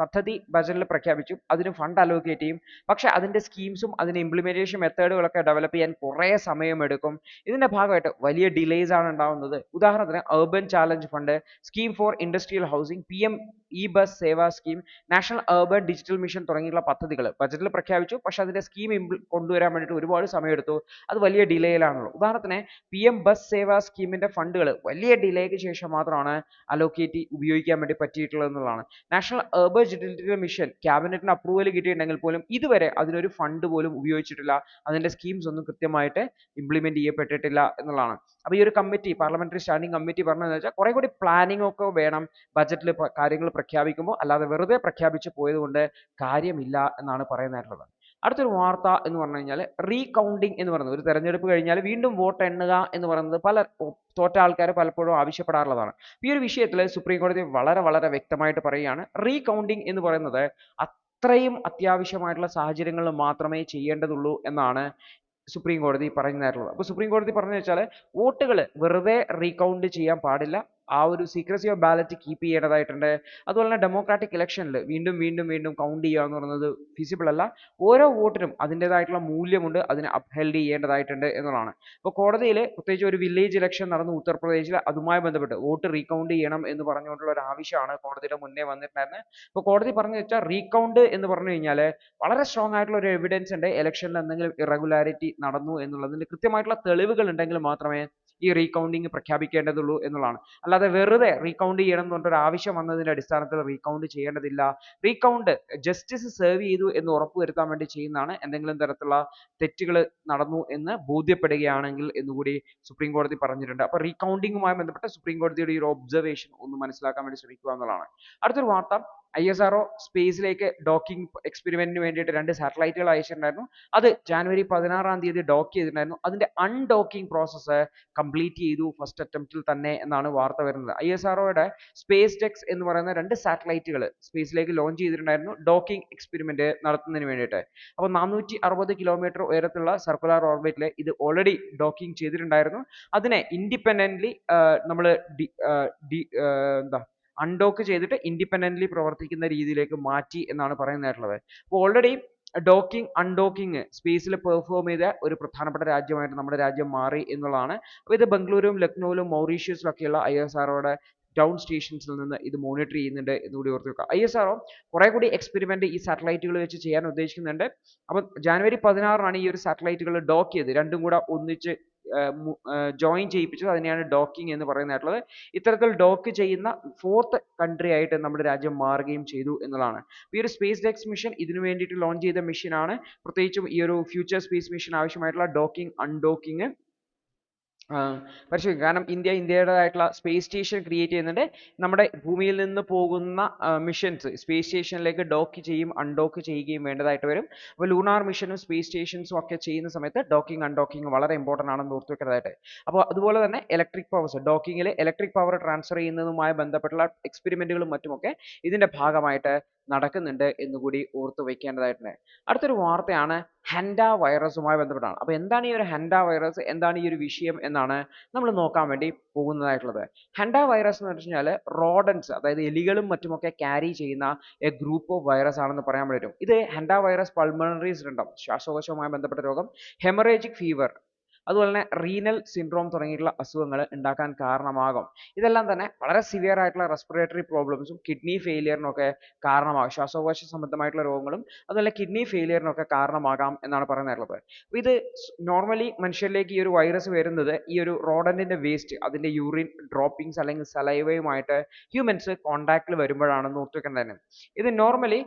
പദ്ധതി ബജറ്റിൽ പ്രഖ്യാപിച്ചു, അതിന് ഫണ്ട് അലോക്കേറ്റ് ചെയ്യും, പക്ഷെ അതിന്റെ സ്കീംസും അതിന്റെ ഇംപ്ലിമെന്റേഷൻ മെത്തേഡുകളൊക്കെ ഡെവലപ്പ് ചെയ്യാൻ കുറേ സമയമെടുക്കും. ഇതിന്റെ ഭാഗമായിട്ട് വലിയ ഡിലേസ് ആണ് ഉണ്ടാവുന്നത്. ഉദാഹരണത്തിന് urban challenge fund, scheme for industrial housing, PM E-bus Seva scheme, national urban digital mission തുടങ്ങിയുള്ള പദ്ധതികൾ ബജറ്റിൽ പ്രഖ്യാപിച്ചു, പക്ഷെ അതിന്റെ സ്കീം കൊണ്ടുവരാൻ വേണ്ടിയിട്ട് ഒരുപാട് സമയമെടുത്തു. അത് വലിയ ഡിലേയിലാണുള്ളത്. ഉദാഹരണത്തിന് PM ബസ് സേവാ സ്കീമിന്റെ ഫണ്ടുകൾ വലിയ ഡിലേക്ക് ശേഷം മാത്രമാണ് അലോക്കേറ്റ് ഉപയോഗിക്കാൻ വേണ്ടി പറ്റിയിട്ടുള്ളത് എന്നുള്ളതാണ്. നാഷണൽ അർബൻ ഡിജിറ്റൽ മിഷൻ ക്യാബിനറ്റിന് അപ്രൂവൽ കിട്ടിയിട്ടുണ്ടെങ്കിൽ പോലും ഇതുവരെ അതിനൊരു ഫണ്ട് പോലും ഉപയോഗിച്ചിട്ടില്ല, അതിന്റെ സ്കീംസ് ഒന്നും കൃത്യമായിട്ട് ഇംപ്ലിമെന്റ് ചെയ്യപ്പെട്ടിട്ടില്ല എന്നുള്ളതാണ്. അപ്പോൾ ഈ ഒരു കമ്മിറ്റി, പാർലമെന്ററി സ്റ്റാൻഡിംഗ് കമ്മിറ്റി പറഞ്ഞതെന്ന് വെച്ചാൽ, കുറെ കൂടി പ്ലാനിംഗ് ഒക്കെ വേണം ബജറ്റിൽ കാര്യങ്ങൾ പ്രഖ്യാപിക്കുമ്പോൾ, അല്ലാതെ വെറുതെ പ്രഖ്യാപിച്ച് പോയത് കൊണ്ട് കാര്യമില്ല എന്നാണ് പറയുന്നതായിട്ടുള്ളത്. അടുത്തൊരു വാർത്ത എന്ന് പറഞ്ഞു കഴിഞ്ഞാൽ, റീകൗണ്ടിങ് എന്ന് പറയുന്നത്, ഒരു തെരഞ്ഞെടുപ്പ് കഴിഞ്ഞാൽ വീണ്ടും വോട്ട് എണ്ണുക എന്ന് പറയുന്നത് തോറ്റ ആൾക്കാർ പലപ്പോഴും ആവശ്യപ്പെടാറുള്ളതാണ്. ഈ ഒരു വിഷയത്തിൽ സുപ്രീം കോടതി വളരെ വളരെ വ്യക്തമായിട്ട് പറയുകയാണ്, റീകൗണ്ടിങ് എന്ന് പറയുന്നത് അത്രയും അത്യാവശ്യമായിട്ടുള്ള സാഹചര്യങ്ങളിൽ മാത്രമേ ചെയ്യേണ്ടതുള്ളൂ എന്നാണ് സുപ്രീം കോടതി പറയുന്നതായിട്ടുള്ളത്. അപ്പോൾ സുപ്രീം കോടതി പറഞ്ഞു വെച്ചാൽ, വോട്ടുകൾ വെറുതെ റീകൗണ്ട് ചെയ്യാൻ പാടില്ല. ആ ഒരു സീക്രസി ഓഫ് ബാലറ്റ് കീപ്പ് ചെയ്യേണ്ടതായിട്ടുണ്ട്. അതുപോലെ തന്നെ ഡെമോക്രാറ്റിക് ഇലക്ഷനിൽ വീണ്ടും വീണ്ടും വീണ്ടും കൗണ്ട് ചെയ്യുക എന്ന് പറയുന്നത് ഫിസിബിൾ അല്ല. ഓരോ വോട്ടിനും അതിൻ്റെതായിട്ടുള്ള മൂല്യമുണ്ട്, അതിനെ അപ്ഹെൽഡ് ചെയ്യേണ്ടതായിട്ടുണ്ട് എന്നുള്ളതാണ്. അപ്പോൾ കോടതിയിൽ പ്രത്യേകിച്ച് ഒരു വില്ലേജ് ഇലക്ഷൻ നടന്നു ഉത്തർപ്രദേശിൽ, അതുമായി ബന്ധപ്പെട്ട് വോട്ട് റീകൗണ്ട് ചെയ്യണം എന്ന് പറഞ്ഞുകൊണ്ടുള്ള ഒരു ആവശ്യമാണ് കോടതിയുടെ മുന്നേ വന്നിട്ടുണ്ടായിരുന്നത്. അപ്പോൾ കോടതി പറഞ്ഞു വെച്ചാൽ റീകൗണ്ട് എന്ന് പറഞ്ഞു കഴിഞ്ഞാൽ വളരെ സ്ട്രോങ് ആയിട്ടുള്ള ഒരു എവിഡൻസ് ഉണ്ട്, ഇലക്ഷനിൽ എന്തെങ്കിലും ഇറഗുലാരിറ്റി നടന്നു എന്നുള്ളതിന് കൃത്യമായിട്ടുള്ള തെളിവുകൾ ഉണ്ടെങ്കിൽ മാത്രമേ ഈ റീകൗണ്ടിങ് പ്രഖ്യാപിക്കേണ്ടതുള്ളൂ എന്നുള്ളതാണ്. അല്ലാതെ വെറുതെ റീകൗണ്ട് ചെയ്യണം എന്ന് പറഞ്ഞിട്ട് ഒരു ആവശ്യം വന്നതിന്റെ അടിസ്ഥാനത്തിൽ റീകൗണ്ട് ചെയ്യേണ്ടതില്ല. റീകൗണ്ട് ജസ്റ്റിസ് സെർവ് ചെയ്തു എന്ന് ഉറപ്പുവരുത്താൻ വേണ്ടി ചെയ്യുന്നതാണ്. എന്തെങ്കിലും തരത്തിലുള്ള തെറ്റുകൾ നടന്നു എന്ന് ബോധ്യപ്പെടുകയാണെങ്കിൽ എന്നുകൂടി സുപ്രീം കോടതി പറഞ്ഞിട്ടുണ്ട്. അപ്പോൾ റീകൗണ്ടിങ്ങുമായി ബന്ധപ്പെട്ട സുപ്രീം കോടതിയുടെ ഈ ഒരു ഒബ്സർവേഷൻ ഒന്ന് മനസ്സിലാക്കാൻ വേണ്ടി ശ്രമിക്കുക എന്നുള്ളതാണ്. അടുത്തൊരു വാർത്ത, ISRO സ്പേസിലേക്ക് ഡോക്കിംഗ് എക്സ്പെരിമെന്റിന് വേണ്ടിയിട്ട് 2 സാറ്റലൈറ്റുകൾ അയച്ചിട്ടുണ്ടായിരുന്നു. അത് ജാനുവരി 16-ാം തീയതി ഡോക്ക് ചെയ്തിട്ടുണ്ടായിരുന്നു. അതിന്റെ അൺഡോക്കിംഗ് പ്രോസസ്സ് കംപ്ലീറ്റ് ചെയ്തു ഫസ്റ്റ് അറ്റംപ്റ്റിൽ തന്നെ എന്നാണ് വാർത്ത വരുന്നത്. ISROയുടെ സ്പേസ് ടെക്സ് എന്ന് പറയുന്ന 2 സാറ്റലൈറ്റുകൾ സ്പേസിലേക്ക് ലോഞ്ച് ചെയ്തിട്ടുണ്ടായിരുന്നു ഡോക്കിംഗ് എക്സ്പെരിമെന്റ് നടത്തുന്നതിന് വേണ്ടിയിട്ട്. അപ്പോൾ 460 കിലോമീറ്റർ ഉയരത്തിലുള്ള സർക്കുലർ ഓർബിറ്റിൽ ഇത് ഓൾറെഡി ഡോക്കിംഗ് ചെയ്തിട്ടുണ്ടായിരുന്നു. അതിനെ ഇൻഡിപെൻഡന്റ്ലി നമ്മൾ അൺഡോക്ക് ചെയ്തിട്ട് ഇൻഡിപെൻഡന്റ്ലി പ്രവർത്തിക്കുന്ന രീതിയിലേക്ക് മാറ്റി എന്നാണ് പറയുന്നതായിട്ടുള്ളത്. അപ്പോൾ ഓൾറെഡി ഡോക്കിംഗ് അൺഡോക്കിംഗ് സ്പേസിൽ പെർഫോം ചെയ്ത ഒരു പ്രധാനപ്പെട്ട രാജ്യമായിട്ട് നമ്മുടെ രാജ്യം മാറി എന്നുള്ളതാണ്. അപ്പോൾ ഇത് ബംഗളൂരുവും ലക്നൌവിലും മൗറീഷ്യസിലൊക്കെയുള്ള ISROയുടെ ഗ്രൗണ്ട് സ്റ്റേഷൻസിൽ നിന്ന് ഇത് മോണിറ്റർ ചെയ്യുന്നുണ്ട് എന്നുകൂടി ഓർത്ത് വെക്കുക. ISRO കുറെ കൂടി എക്സ്പെരിമെന്റ് ഈ സാറ്റലൈറ്റുകൾ വെച്ച് ചെയ്യാൻ ഉദ്ദേശിക്കുന്നുണ്ട്. അപ്പോൾ ജാനുവരി 16-നാണ് ഈ ഒരു സാറ്റലൈറ്റുകൾ ഡോക്ക് ചെയ്ത് രണ്ടും കൂടെ ഒന്നിച്ച് ജോയിൻ ചെയ്യിപ്പിച്ചത്. അതിനെയാണ് ഡോക്കിംഗ് എന്ന് പറയുന്നതായിട്ടുള്ളത്. ഇത്തരത്തിൽ ഡോക്ക് ചെയ്യുന്ന 4th കൺട്രി ആയിട്ട് നമ്മുടെ രാജ്യം മാറുകയും ചെയ്തു എന്നുള്ളതാണ്. ഈ ഒരു സ്പേസ് ഡെക്സ് മിഷൻ ഇതിനു വേണ്ടിയിട്ട് ലോഞ്ച് ചെയ്ത മിഷനാണ്. പ്രത്യേകിച്ചും ഈ ഒരു ഫ്യൂച്ചർ സ്പേസ് മിഷൻ ആവശ്യമായിട്ടുള്ള ഡോക്കിംഗ് അൺഡോക്കിംഗ് പരിശോധിക്കും. കാരണം ഇന്ത്യയുടേതായിട്ടുള്ള സ്പേസ് സ്റ്റേഷൻ ക്രിയേറ്റ് ചെയ്യുന്നുണ്ട്. നമ്മുടെ ഭൂമിയിൽ നിന്ന് പോകുന്ന മിഷൻസ് സ്പേസ് സ്റ്റേഷനിലേക്ക് ഡോക്ക് ചെയ്യും അൺഡോക്ക് ചെയ്യുകയും വേണ്ടതായിട്ട് വരും. അപ്പോൾ ലൂണാർ മിഷനും സ്പേസ് സ്റ്റേഷൻസും ഒക്കെ ചെയ്യുന്ന സമയത്ത് ഡോക്കിംഗ് അൺഡോക്കിംഗ് വളരെ ഇമ്പോർട്ടൻ്റ് ആണെന്ന് ഓർത്ത് വെക്കേണ്ടതായിട്ട്. അപ്പോൾ അതുപോലെ തന്നെ ഇലക്ട്രിക് പവേഴ്സ് ഡോക്കിങ്ങിൽ ഇലക്ട്രിക് പവർ ട്രാൻസ്ഫർ ചെയ്യുന്നതുമായി ബന്ധപ്പെട്ടുള്ള എക്സ്പെരിമെന്റുകളും മറ്റുമൊക്കെ ഇതിന്റെ ഭാഗമായിട്ട് നടക്കുന്നുണ്ട് എന്നുകൂടി ഓർത്ത് വയ്ക്കേണ്ടതായിട്ടുണ്ട്. അടുത്തൊരു വാർത്തയാണ് ഹെൻഡ വൈറസുമായി ബന്ധപ്പെട്ടാണ്. അപ്പോൾ എന്താണ് ഈ ഒരു ഹെൻഡ വൈറസ്, എന്താണ് ഈ ഒരു വിഷയം എന്നാണ് നമ്മൾ നോക്കാൻ വേണ്ടി പോകുന്നതായിട്ടുള്ളത്. ഹെൻഡ വൈറസ് എന്ന് വെച്ച് കഴിഞ്ഞാൽ റോഡൻസ്, അതായത് എലികളും മറ്റുമൊക്കെ ക്യാരി ചെയ്യുന്ന എ ഗ്രൂപ്പ് ഓഫ് വൈറസ് ആണെന്ന് പറയാൻ പറ്റും. ഇത് ഹെൻഡ വൈറസ് പൾമണറി സിൻഡ്രോം, ശ്വാസകോശവുമായി ബന്ധപ്പെട്ട രോഗം, ഹെമറേജിക് ഫീവർ, അതുപോലെ തന്നെ റീനൽ സിൻഡ്രോം തുടങ്ങിയിട്ടുള്ള അസുഖങ്ങൾ ഉണ്ടാക്കാൻ കാരണമാകും. ഇതെല്ലാം തന്നെ വളരെ സിവിയർ ആയിട്ടുള്ള റെസ്പിറേറ്ററി പ്രോബ്ലംസും കിഡ്നി ഫെയിലിയറിനൊക്കെ കാരണമാകും. ശ്വാസകോശ സംബന്ധമായിട്ടുള്ള രോഗങ്ങളും അതുപോലെ കിഡ്നി ഫെയിലിയറിനൊക്കെ കാരണമാകാം എന്നാണ് പറയുന്നത്. ഇത് നോർമലി മനുഷ്യരിലേക്ക് ഈ ഒരു വൈറസ് വരുന്നത് ഈ ഒരു റോഡന്റിന്റെ വേസ്റ്റ്, അതിന്റെ യൂറിൻ ഡ്രോപ്പിംഗ്സ് അല്ലെങ്കിൽ സലൈവയുമായിട്ട് ഹ്യൂമൻസ് കോണ്ടാക്റ്റിൽ വരുമ്പോഴാണെന്ന് ഓർത്തുവെക്കേണ്ടത്. ഇത് നോർമലി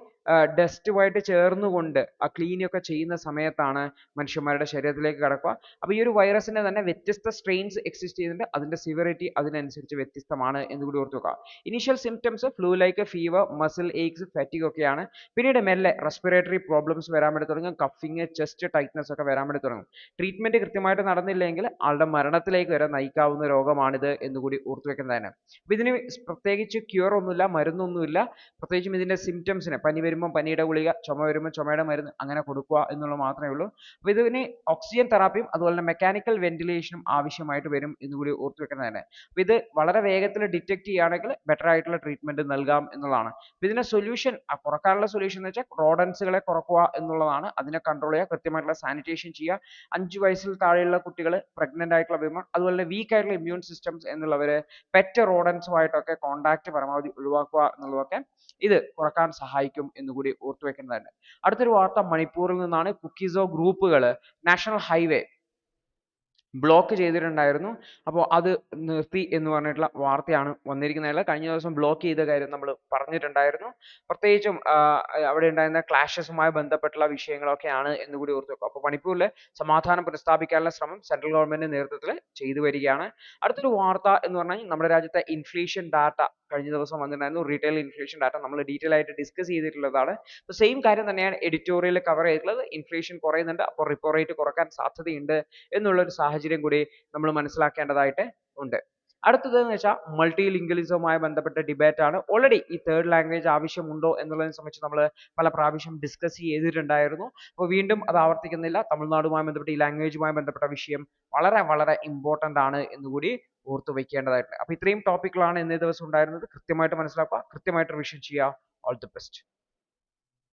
ഡസ്റ്റുമായിട്ട് ചേർന്നുകൊണ്ട് ആ ക്ലീനൊക്കെ ചെയ്യുന്ന സമയത്താണ് മനുഷ്യന്മാരുടെ ശരീരത്തിലേക്ക് കടക്കുക. അപ്പോൾ ഈ ഒരു വൈറസിന്റെ തന്നെ വ്യത്യസ്ത സ്ട്രെയിൻസ് എക്സിസ്റ്റ് ചെയ്യുന്നുണ്ട്. അതിന്റെ സിവിയറിറ്റി അതിനനുസരിച്ച് വ്യത്യസ്തമാണ് എന്നുകൂടി ഓർത്ത് വെക്കുക. Initial symptoms flu like fever, muscle aches, fatigue ഒക്കെയാണ്. പിന്നീട് മെല്ലെ റെസ്പിറേറ്ററി പ്രോബ്ലംസ് വരാൻ വേണ്ടി തുടങ്ങും. കഫിങ്, ചെസ്റ്റ് ടൈറ്റ്നസ് ഒക്കെ വരാൻ വേണ്ടി തുടങ്ങും. ട്രീറ്റ്മെന്റ് കൃത്യമായിട്ട് നടന്നില്ലെങ്കിൽ ആളുടെ മരണത്തിലേക്ക് വരെ നയിക്കാവുന്ന രോഗമാണിത് എന്നുകൂടി ഓർത്ത് വെക്കുന്നതാണ്. അപ്പോൾ ഇതിന് പ്രത്യേകിച്ച് ക്യൂർ ഒന്നുമില്ല, മരുന്നൊന്നുമില്ല. പ്രത്യേകിച്ചും ഇതിന്റെ സിംറ്റംസിന് പനി വരുമ്പോൾ പനിയുടെ ഗുളിക, ചുമ വരുമ്പോൾ ചുമയുടെ മരുന്ന് അങ്ങനെ കൊടുക്കുക എന്നുള്ളത് മാത്രമേ ഉള്ളൂ. അപ്പോൾ ഇതിന് ഓക്സിജൻ തെറാപ്പിയും അതുപോലെ തന്നെ മെക്കാനിക്കൽ വെന്റിലേഷനും ആവശ്യമായിട്ട് വരും എന്നുകൂടി ഓർത്ത് വെക്കുന്നതാണ്. അപ്പോൾ ഇത് വളരെ വേഗത്തിൽ ഡിറ്റക്ട് ചെയ്യുകയാണെങ്കിൽ ബെറ്റർ ആയിട്ടുള്ള ട്രീറ്റ്മെന്റ് നൽകാം എന്നുള്ളതാണ്. അപ്പോൾ ഇതിന്റെ സൊല്യൂഷൻ, കുറക്കാനുള്ള സൊല്യൂഷൻ എന്ന് വെച്ചാൽ റോഡൻസുകളെ കുറക്കുക എന്നുള്ളതാണ്. അതിനെ കൺട്രോൾ ചെയ്യുക, കൃത്യമായിട്ടുള്ള സാനിറ്റേഷൻ ചെയ്യുക. 5 വയസ്സിൽ താഴെയുള്ള കുട്ടികൾ, പ്രഗ്നന്റ് ആയിട്ടുള്ള വിമൺ, അതുപോലെ തന്നെ വീക്ക് ആയിട്ടുള്ള ഇമ്മ്യൂൺ സിസ്റ്റംസ് എന്നുള്ളവർ പെറ്റ് റോഡൻസുമായിട്ടൊക്കെ കോണ്ടാക്ട് പരമാവധി ഒഴിവാക്കുക എന്നുള്ളതൊക്കെ ഇത് കുറക്കാൻ സഹായിക്കും എന്നുകൂടി ഓർത്തു വെക്കേണ്ടതാണ്. അടുത്തൊരു വാർത്ത മണിപ്പൂരിൽ നിന്നാണ്. കുക്കിസോ ഗ്രൂപ്പുകൾ നാഷണൽ ഹൈവേ ബ്ലോക്ക് ചെയ്തിട്ടുണ്ടായിരുന്നു. അപ്പോൾ അത് നിർത്തി എന്ന് പറഞ്ഞിട്ടുള്ള വാർത്തയാണ് വന്നിരിക്കുന്നത്. കഴിഞ്ഞ ദിവസം ബ്ലോക്ക് ചെയ്ത കാര്യം നമ്മൾ പറഞ്ഞിട്ടുണ്ടായിരുന്നു. പ്രത്യേകിച്ചും അവിടെ ഉണ്ടായിരുന്ന ക്ലാഷസുമായി ബന്ധപ്പെട്ടുള്ള വിഷയങ്ങളൊക്കെയാണ് എന്നുകൂടി ഓർത്ത് വെക്കുക. അപ്പോൾ മണിപ്പൂരിൽ സമാധാനം പുനഃസ്ഥാപിക്കാനുള്ള ശ്രമം സെൻട്രൽ ഗവൺമെന്റിന്റെ നേതൃത്വത്തിൽ ചെയ്തു വരികയാണ്. അടുത്തൊരു വാർത്ത എന്ന് പറഞ്ഞാൽ നമ്മുടെ രാജ്യത്തെ ഇൻഫ്ലേഷൻ ഡാറ്റ കഴിഞ്ഞ ദിവസം വന്നിട്ടുണ്ടായിരുന്നു. റീറ്റെയിൽ ഇൻഫ്ലേഷൻ ഡാറ്റ നമ്മൾ ഡീറ്റെയിൽ ആയിട്ട് ഡിസ്കസ് ചെയ്തിട്ടുള്ളതാണ്. അപ്പോൾ സെയിം കാര്യം തന്നെയാണ് എഡിറ്റോറിയൽ കവർ ചെയ്തിട്ടുള്ളത്. ഇൻഫ്ലേഷൻ കുറയുന്നുണ്ട്, അപ്പോൾ റിപ്പോ റേറ്റ് കുറക്കാൻ സാധ്യതയുണ്ട് എന്നുള്ള ഒരു സാഹചര്യം കൂടി നമ്മൾ മനസ്സിലാക്കേണ്ടതായിട്ട് ഉണ്ട്. അടുത്തത് എന്ന് വെച്ചാൽ മൾട്ടി ലിംഗ്വലിസവുമായി ബന്ധപ്പെട്ട ഡിബേറ്റ് ആണ്. ഓൾറെഡി ഈ തേർഡ് ലാംഗ്വേജ് ആവശ്യമുണ്ടോ എന്നുള്ളതിനെ സംബന്ധിച്ച് നമ്മൾ പല പ്രാവശ്യം ഡിസ്കസ് ചെയ്തിട്ടുണ്ടായിരുന്നു. അപ്പോൾ വീണ്ടും അത് ആവർത്തിക്കുന്നില്ല. തമിഴ്നാടുമായി ബന്ധപ്പെട്ട ഈ ലാംഗ്വേജുമായി ബന്ധപ്പെട്ട വിഷയം വളരെ വളരെ ഇമ്പോർട്ടൻ്റ് ആണ് എന്നുകൂടി ഓർത്ത് വെക്കേണ്ടതായിട്ടുണ്ട്. അപ്പോൾ ഇത്രയും ടോപ്പിക്കുകളാണ് ഇന്നേ ദിവസം ഉണ്ടായിരുന്നത്. കൃത്യമായിട്ട് മനസ്സിലാക്കുക, കൃത്യമായിട്ട് റിവിഷൻ ചെയ്യുക. All the best.